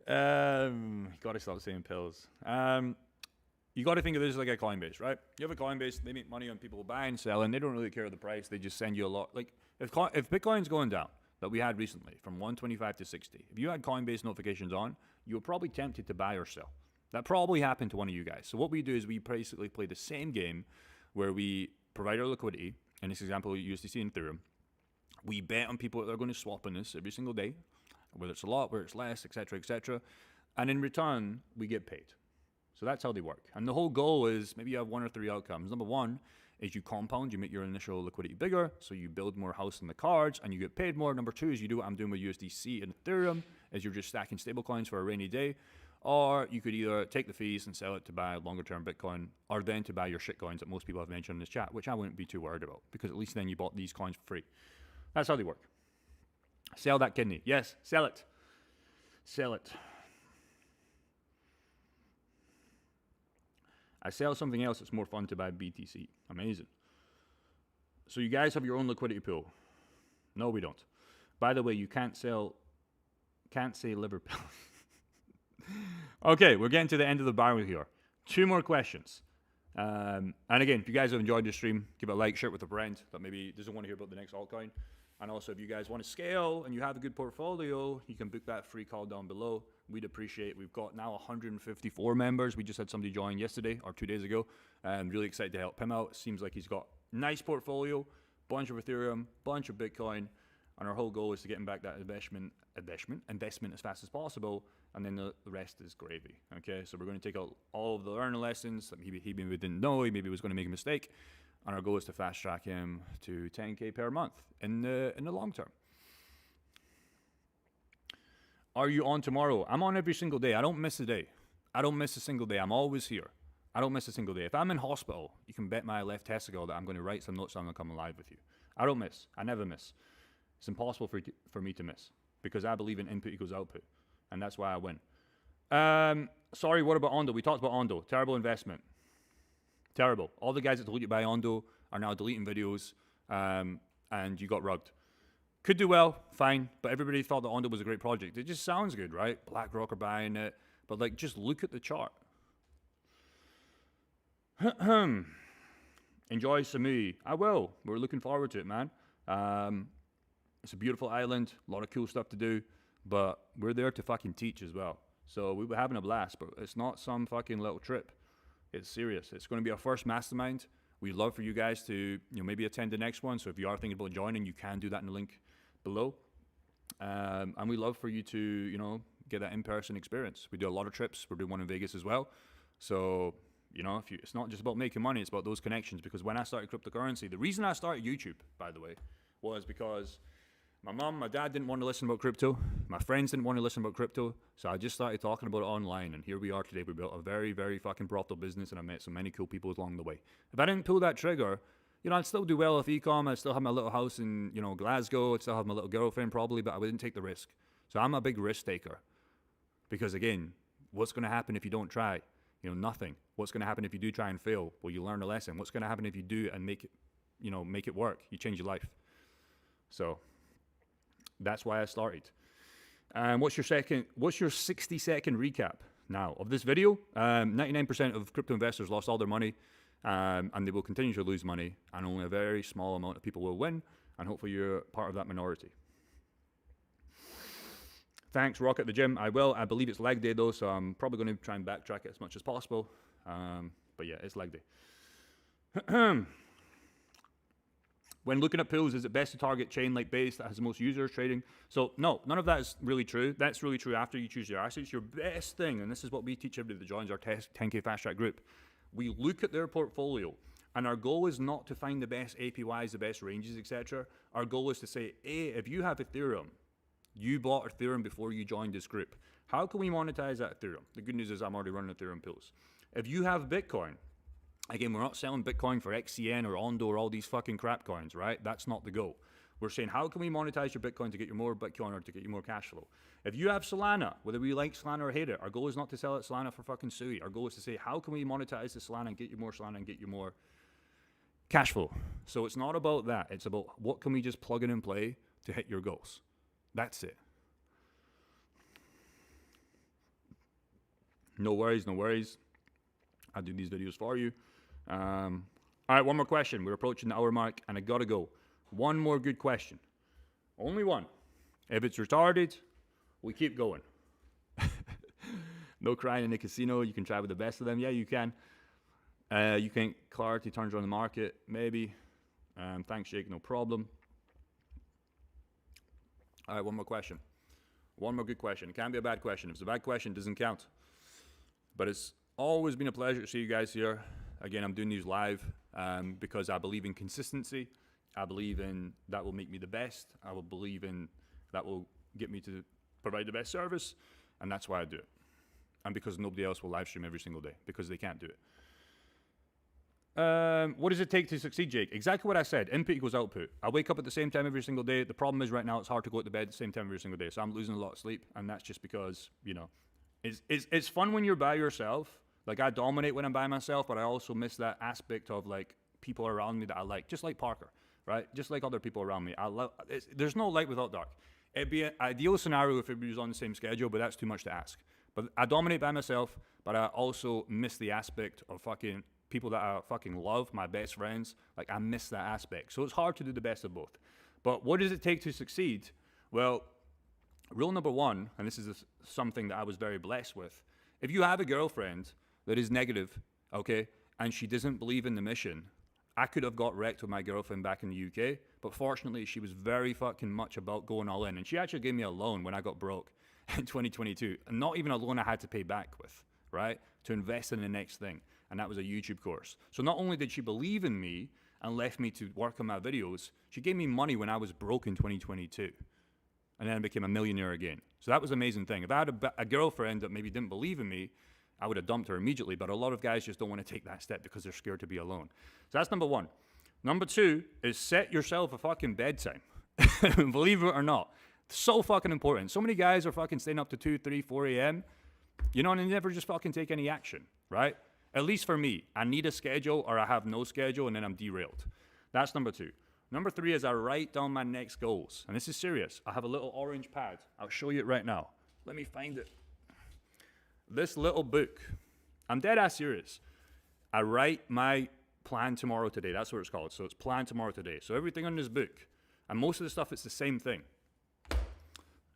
Gotta stop saying pills. You got to think of this like a Coinbase, right? You have a Coinbase, they make money on people buying and selling. They don't really care the price. They just send you a lot. Like if Bitcoin's going down, that we had recently from 125 to 60, if you had Coinbase notifications on, you were probably tempted to buy or sell. That probably happened to one of you guys. So what we do is we basically play the same game where we provide our liquidity. In this example, USDC and Ethereum. We bet on people that are going to swap on this every single day, whether it's a lot, whether it's less, etc., etc. And in return, we get paid. So that's how they work. And the whole goal is maybe you have 1 or 3 outcomes. Number 1 is you compound, you make your initial liquidity bigger, so you build more house in the cards and you get paid more. Number 2 is you do what I'm doing with USDC and Ethereum, is you're just stacking stablecoins for a rainy day. Or you could either take the fees and sell it to buy longer term Bitcoin, or then to buy your shitcoins that most people have mentioned in this chat, which I wouldn't be too worried about, because at least then you bought these coins for free. That's how they work. Sell that kidney. Yes, sell it. Sell it. I sell something else that's more fun to buy BTC. Amazing. So you guys have your own liquidity pool. No, we don't. By the way, you can't say liver pills. Okay, we're getting to the end of the barrel here. 2 more questions. And again, if you guys have enjoyed this stream, give it a like, share it with a friend that maybe doesn't want to hear about the next altcoin. And also, if you guys want to scale and you have a good portfolio, you can book that free call down below. We'd appreciate it. We've got now 154 members. We just had somebody join yesterday or 2 days ago. I'm really excited to help him out. Seems like he's got a nice portfolio, bunch of Ethereum, bunch of Bitcoin. And our whole goal is to get him back that investment as fast as possible. And then the rest is gravy. Okay, so we're going to take out all of the learning lessons that he maybe didn't know. He maybe was going to make a mistake. And our goal is to fast track him to 10K per month in the long term. Are you on tomorrow? I'm on every single day. I don't miss a day. I don't miss a single day. I'm always here. I don't miss a single day. If I'm in hospital, you can bet my left testicle that I'm going to write some notes and I'm going to come alive with you. I don't miss. I never miss. It's impossible for me to miss, because I believe in input equals output, and that's why I win. Sorry, what about Ondo? We talked about Ondo. Terrible investment. Terrible. All the guys that told you to buy Ondo are now deleting videos, and you got rugged. Could do well, fine, but everybody thought that Ondo was a great project. It just sounds good, right? BlackRock are buying it, but like, just look at the chart. Enjoy Samui. I will. We're looking forward to it, man. It's a beautiful island, a lot of cool stuff to do, but we're there to fucking teach as well. So we were having a blast, but it's not some fucking little trip. It's serious. It's going to be our first mastermind. We'd love for you guys to, maybe attend the next one. So if you are thinking about joining, you can do that in the link below. And we'd love for you to, get that in-person experience. We do a lot of trips. We're doing one in Vegas as well. So, it's not just about making money, it's about those connections. Because when I started cryptocurrency, the reason I started YouTube, by the way, was because My mum, my dad didn't want to listen about crypto. My friends didn't want to listen about crypto. So I just started talking about it online. And here we are today. We built a very, very fucking profitable business. And I met so many cool people along the way. If I didn't pull that trigger, you know, I'd still do well with e-com. I'd still have my little house in, you know, Glasgow. I'd still have my little girlfriend probably. But I wouldn't take the risk. So I'm a big risk taker. Because again, what's going to happen if you don't try? You know, nothing. What's going to happen if you do try and fail? Well, you learn a lesson. What's going to happen if you do and make it, you know, make it work? You change your life. So that's why I started. What's your 60-second recap now of this video? 99% of crypto investors lost all their money, and they will continue to lose money, and only a very small amount of people will win, and hopefully you're part of that minority. Thanks, Rock at the gym. I will. I believe it's leg day though, so I'm probably going to try and backtrack it as much as possible. But yeah, it's leg day. When looking at pools, is it best to target chain like Base that has the most users trading? So no, none of that is really true. That's really true after you choose your assets. Your best thing, and this is what we teach everybody that joins our 10K Fast Track group, we look at their portfolio, and our goal is not to find the best APYs, the best ranges, etc. Our goal is to say, hey, if you have Ethereum, you bought Ethereum before you joined this group. How can we monetize that Ethereum? The good news is I'm already running Ethereum pools. If you have Bitcoin, again, we're not selling Bitcoin for XCN or Ondo or all these fucking crap coins, right? That's not the goal. We're saying, how can we monetize your Bitcoin to get you more Bitcoin or to get you more cash flow? If you have Solana, whether we like Solana or hate it, our goal is not to sell it Solana for fucking Sui. Our goal is to say, how can we monetize the Solana and get you more Solana and get you more cash flow? So it's not about that. It's about what can we just plug in and play to hit your goals. That's it. No worries, no worries. I'll do these videos for you. All right, one more question. We're approaching the hour mark, and I gotta go. One more good question. Only one. If it's retarded, we keep going. No crying in the casino. You can try with the best of them. Yeah, you can. You think clarity turns around the market? Maybe. Thanks, Jake. No problem. All right, one more question. One more good question. It can't be a bad question. If it's a bad question, it doesn't count. But it's always been a pleasure to see you guys here. Again, I'm doing these live because I believe in consistency. I believe in that will make me the best. I will believe in that will get me to provide the best service. And that's why I do it. And because nobody else will live stream every single day because they can't do it. What does it take to succeed, Jake? Exactly what I said. Input equals output. I wake up at the same time every single day. The problem is right now it's hard to go to bed at the same time every single day. So I'm losing a lot of sleep. And that's just because, you know, it's fun when you're by yourself. Like I dominate when I'm by myself, but I also miss that aspect of like people around me that I like. Just like Parker, right? Just like other people around me. There's no light without dark. It'd be an ideal scenario if everybody was on the same schedule, but that's too much to ask. But I dominate by myself, but I also miss the aspect of fucking people that I fucking love, my best friends. Like I miss that aspect. So it's hard to do the best of both. But what does it take to succeed? Well, rule number one, and this is something that I was very blessed with. If you have a girlfriend that is negative, okay, and she doesn't believe in the mission, I could have got wrecked with my girlfriend back in the UK, but fortunately she was very fucking much about going all in. And she actually gave me a loan when I got broke in 2022. And not even a loan I had to pay back with, right? To invest in the next thing. And that was a YouTube course. So not only did she believe in me and left me to work on my videos, she gave me money when I was broke in 2022. And then I became a millionaire again. So that was an amazing thing. If I had a girlfriend that maybe didn't believe in me, I would have dumped her immediately. But a lot of guys just don't want to take that step because they're scared to be alone. So that's number one. Number two is set yourself a fucking bedtime. Believe it or not. So fucking important. So many guys are fucking staying up to 2, 3, 4 a.m. You know, and they never just fucking take any action, right? At least for me, I need a schedule or I have no schedule and then I'm derailed. That's number two. Number three is I write down my next goals. And this is serious. I have a little orange pad. I'll show you it right now. Let me find it. This little book. I'm dead ass serious. I write my plan tomorrow today. That's what it's called. So it's plan tomorrow today. So everything on this book, and most of the stuff, it's the same thing.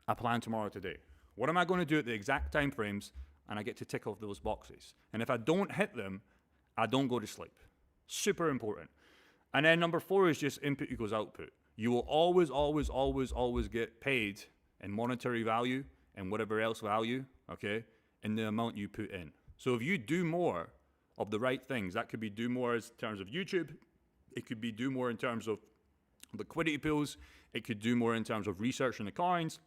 I plan tomorrow today. What am I going to do at the exact time frames? And I get to tick off those boxes. And if I don't hit them, I don't go to sleep. Super important. And then number four is just input equals output. You will always, always, always, always get paid in monetary value and whatever else value, okay, in the amount you put in. So if you do more of the right things, that could be do more in terms of YouTube. It could be do more in terms of Liquidity pools, it could do more in terms of researching the coins.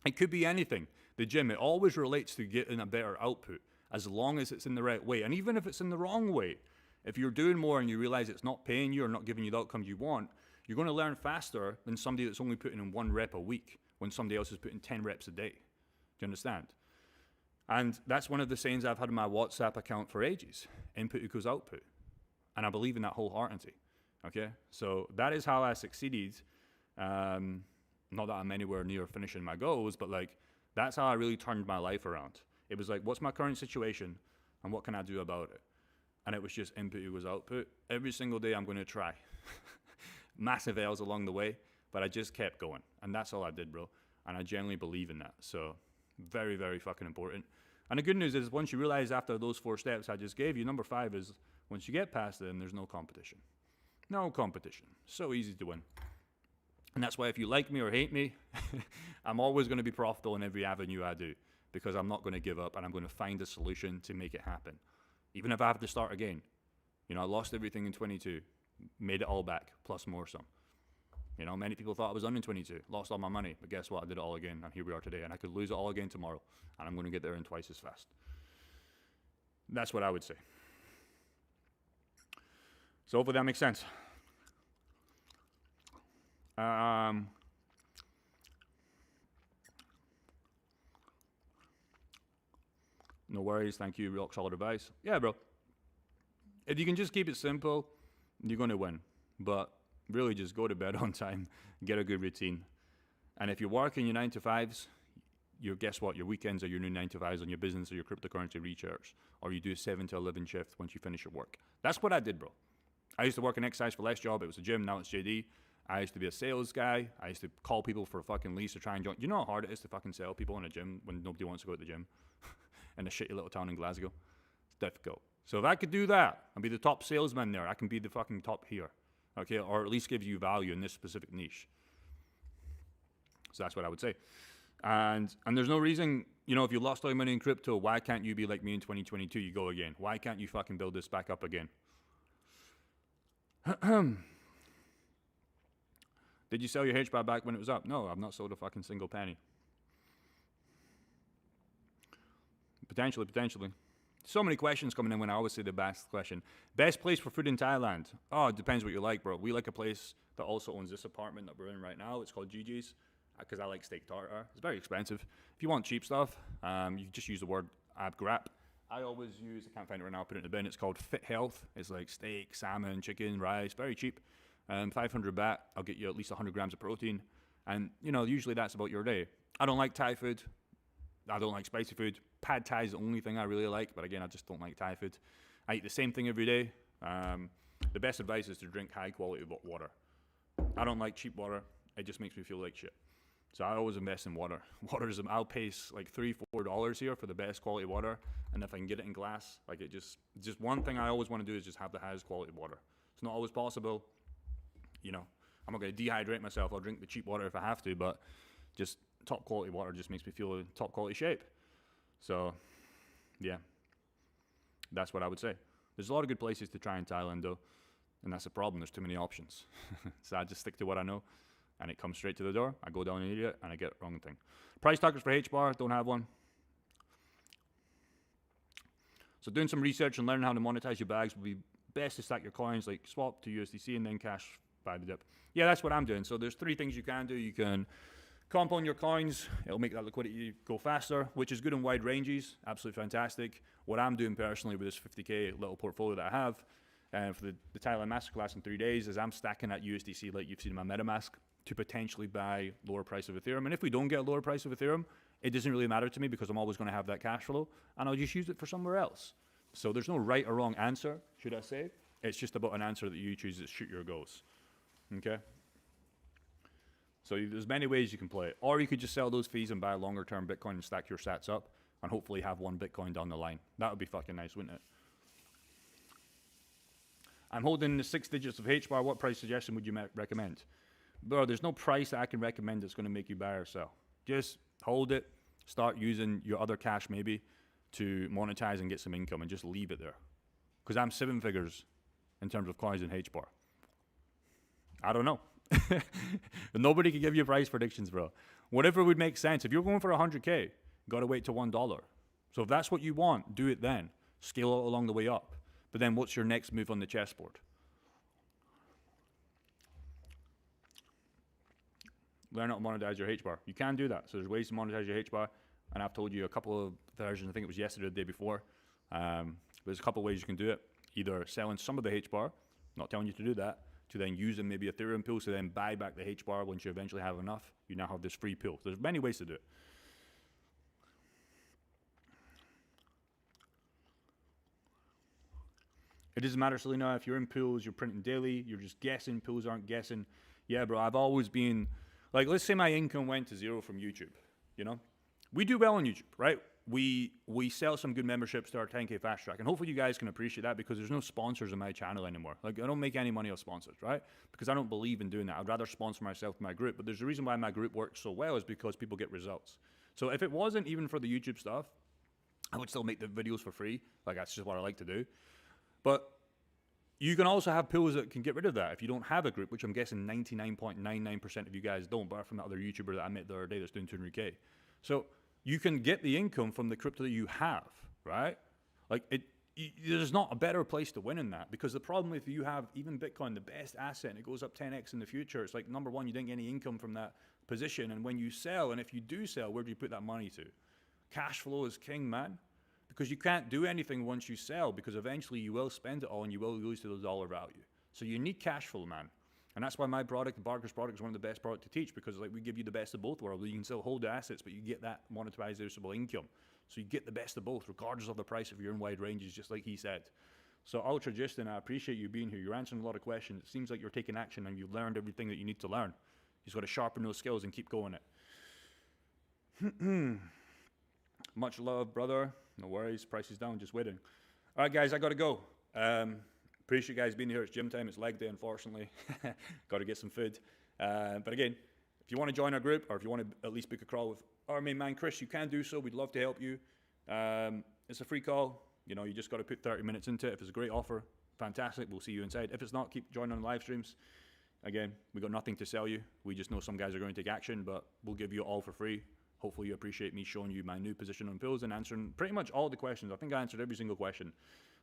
It could be anything. The gym, it always relates to getting a better output as long as it's in the right way. And even if it's in the wrong way, if you're doing more and you realize it's not paying you or not giving you the outcome you want, you're going to learn faster than somebody that's only putting in 1 rep a week when somebody else is putting 10 reps a day. Do you understand? And that's one of the sayings I've had in my WhatsApp account for ages. Input equals output. And I believe in that wholeheartedly. Okay? So that is how I succeeded. Not that I'm anywhere near finishing my goals, but like, that's how I really turned my life around. It was like, what's my current situation and what can I do about it? And it was just input equals output. Every single day I'm going to try. Massive L's along the way, but I just kept going. And that's all I did, bro. And I genuinely believe in that. So very, very fucking important. And the good news is once you realize after those 4 steps I just gave you, number 5 is once you get past them, there's no competition. No competition. So easy to win. And that's why if you like me or hate me, I'm always going to be profitable in every avenue I do because I'm not going to give up and I'm going to find a solution to make it happen. Even if I have to start again. You know, I lost everything in 22, made it all back, plus more some. You know, many people thought I was done in 22, lost all my money, but guess what? I did it all again, and here we are today, and I could lose it all again tomorrow, and I'm going to get there in twice as fast. That's what I would say. So hopefully that makes sense. No worries, thank you, rock solid advice. Yeah, bro. If you can just keep it simple, you're going to win. But really just go to bed on time, get a good routine. And if you're working your 9 to 5s, guess what? Your weekends are your new 9 to 5s on your business or your cryptocurrency research. Or you do a 7 to 11 shift once you finish your work. That's what I did, bro. I used to work an exercise for less job. It was a gym, now it's JD. I used to be a sales guy. I used to call people for a fucking lease to try and join. You know how hard it is to fucking sell people in a gym when nobody wants to go to the gym? In a shitty little town in Glasgow. It's difficult. So if I could do that and be the top salesman there, I can be the fucking top here. Okay, or at least give you value in this specific niche. So that's what I would say. And there's no reason, you know, if you lost all your money in crypto, why can't you be like me in 2022? You go again. Why can't you fucking build this back up again? Did you sell your HBAR back when it was up? No, I've not sold a fucking single penny. Potentially. So many questions coming in when I always say the best question. Best place for food in Thailand? Oh, it depends what you like, bro. We like a place that also owns this apartment that we're in right now. It's called Gigi's because I like steak tartare. It's very expensive. If you want cheap stuff, you just use the word abgrap. I always use, I can't find it right now, I'll put it in the bin. It's called Fit Health. It's like steak, salmon, chicken, rice, very cheap. 500 baht, I'll get you at least 100 grams of protein. And, you know, usually that's about your day. I don't like Thai food. I don't like spicy food. Pad Thai is the only thing I really like, but again, I just don't like Thai food. I eat the same thing every day. The best advice is to drink high quality water. I don't like cheap water. It just makes me feel like shit. So I always invest in water. I'll pay like $3-4 here for the best quality water. And if I can get it in glass, like just one thing I always want to do is just have the highest quality water. It's not always possible. You know, I'm not going to dehydrate myself. I'll drink the cheap water if I have to, but just top quality water just makes me feel in top quality shape. So, yeah, that's what I would say. There's a lot of good places to try in Thailand, though, and that's the problem. There's too many options. So I just stick to what I know, and it comes straight to the door. I go down an idiot, and I get the wrong thing. Price targets for HBAR, don't have one. So doing some research and learning how to monetize your bags would be best to stack your coins, like swap to USDC and then cash by the dip. Yeah, that's what I'm doing. So there's 3 things you can do. You can compound your coins. It'll make that liquidity go faster, which is good in wide ranges. Absolutely fantastic. What I'm doing personally with this 50K little portfolio that I have for the Thailand Masterclass in 3 days is I'm stacking that USDC like you've seen in my MetaMask to potentially buy lower price of Ethereum. And if we don't get a lower price of Ethereum, it doesn't really matter to me because I'm always going to have that cash flow and I'll just use it for somewhere else. So there's no right or wrong answer, should I say. It's just about an answer that you choose to shoot your goals. Okay? So there's many ways you can play it. Or you could just sell those fees and buy a longer term Bitcoin and stack your sats up and hopefully have 1 Bitcoin down the line. That would be fucking nice, wouldn't it? I'm holding the 6 digits of HBAR. What price suggestion would you recommend? Bro, there's no price that I can recommend that's going to make you buy or sell. Just hold it. Start using your other cash maybe to monetize and get some income and just leave it there. Because I'm 7 figures in terms of coins in HBAR. I don't know. Nobody can give you price predictions, bro. Whatever would make sense. If you're going for 100K, you got to wait to $1. So if that's what you want, do it then. Scale it along the way up. But then what's your next move on the chessboard? Learn how to monetize your H-bar. You can do that. So there's ways to monetize your H-bar. And I've told you a couple of versions. I think it was yesterday or the day before. There's a couple of ways you can do it. Either selling some of the H-bar, not telling you to do that, to then using maybe Ethereum pools to then buy back the H-bar once you eventually have enough. You now have this free pool. There's many ways to do it. It doesn't matter, Selena, if you're in pools, you're printing daily, you're just guessing, pools aren't guessing. Yeah, bro, I've always been, like, let's say my income went to zero from YouTube, you know? We do well on YouTube, right? We sell some good memberships to our 10K fast track, and hopefully you guys can appreciate that because there's no sponsors on my channel anymore. Like, I don't make any money off sponsors, right? Because I don't believe in doing that. I'd rather sponsor myself to my group, but there's a reason why my group works so well is because people get results. So if it wasn't even for the YouTube stuff, I would still make the videos for free. Like, that's just what I like to do. But you can also have pools that can get rid of that if you don't have a group, which I'm guessing 99.99% of you guys don't, but from that other YouTuber that I met the other day that's doing 200K. So you can get the income from the crypto that you have, right? Like, there's not a better place to win in that, because the problem if you have even Bitcoin, the best asset, and it goes up 10x in the future, it's like, number one, you didn't get any income from that position, and when you sell, and if you do sell, where do you put that money to? Cash flow is king, man. Because you can't do anything once you sell, because eventually you will spend it all and you will lose to the dollar value. So you need cash flow, man. And that's why my product, the Barker's product, is one of the best products to teach, because like we give you the best of both worlds. You can still hold the assets, but you get that monetizable income. So you get the best of both, regardless of the price if you're in wide ranges, just like he said. So Ultra Justin, I appreciate you being here. You're answering a lot of questions. It seems like you're taking action and you've learned everything that you need to learn. You just got to sharpen those skills and keep going it. Much love, brother. No worries. Price is down. Just waiting. All right, guys, I got to go. Appreciate you guys being here. It's gym time. It's leg day, unfortunately. Got to get some food. But again, if you want to join our group, or if you want to at least book a call with our main man, Chris, you can do so. We'd love to help you. It's a free call. You know, you just got to put 30 minutes into it. If it's a great offer, fantastic. We'll see you inside. If it's not, keep joining on the live streams. Again, we got nothing to sell you. We just know some guys are going to take action, but we'll give you all for free. Hopefully you appreciate me showing you my new position on pools and answering pretty much all the questions. I think I answered every single question,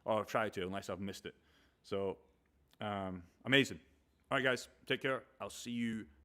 or I've tried to, unless I've missed it. So, amazing. All right, guys, take care. I'll see you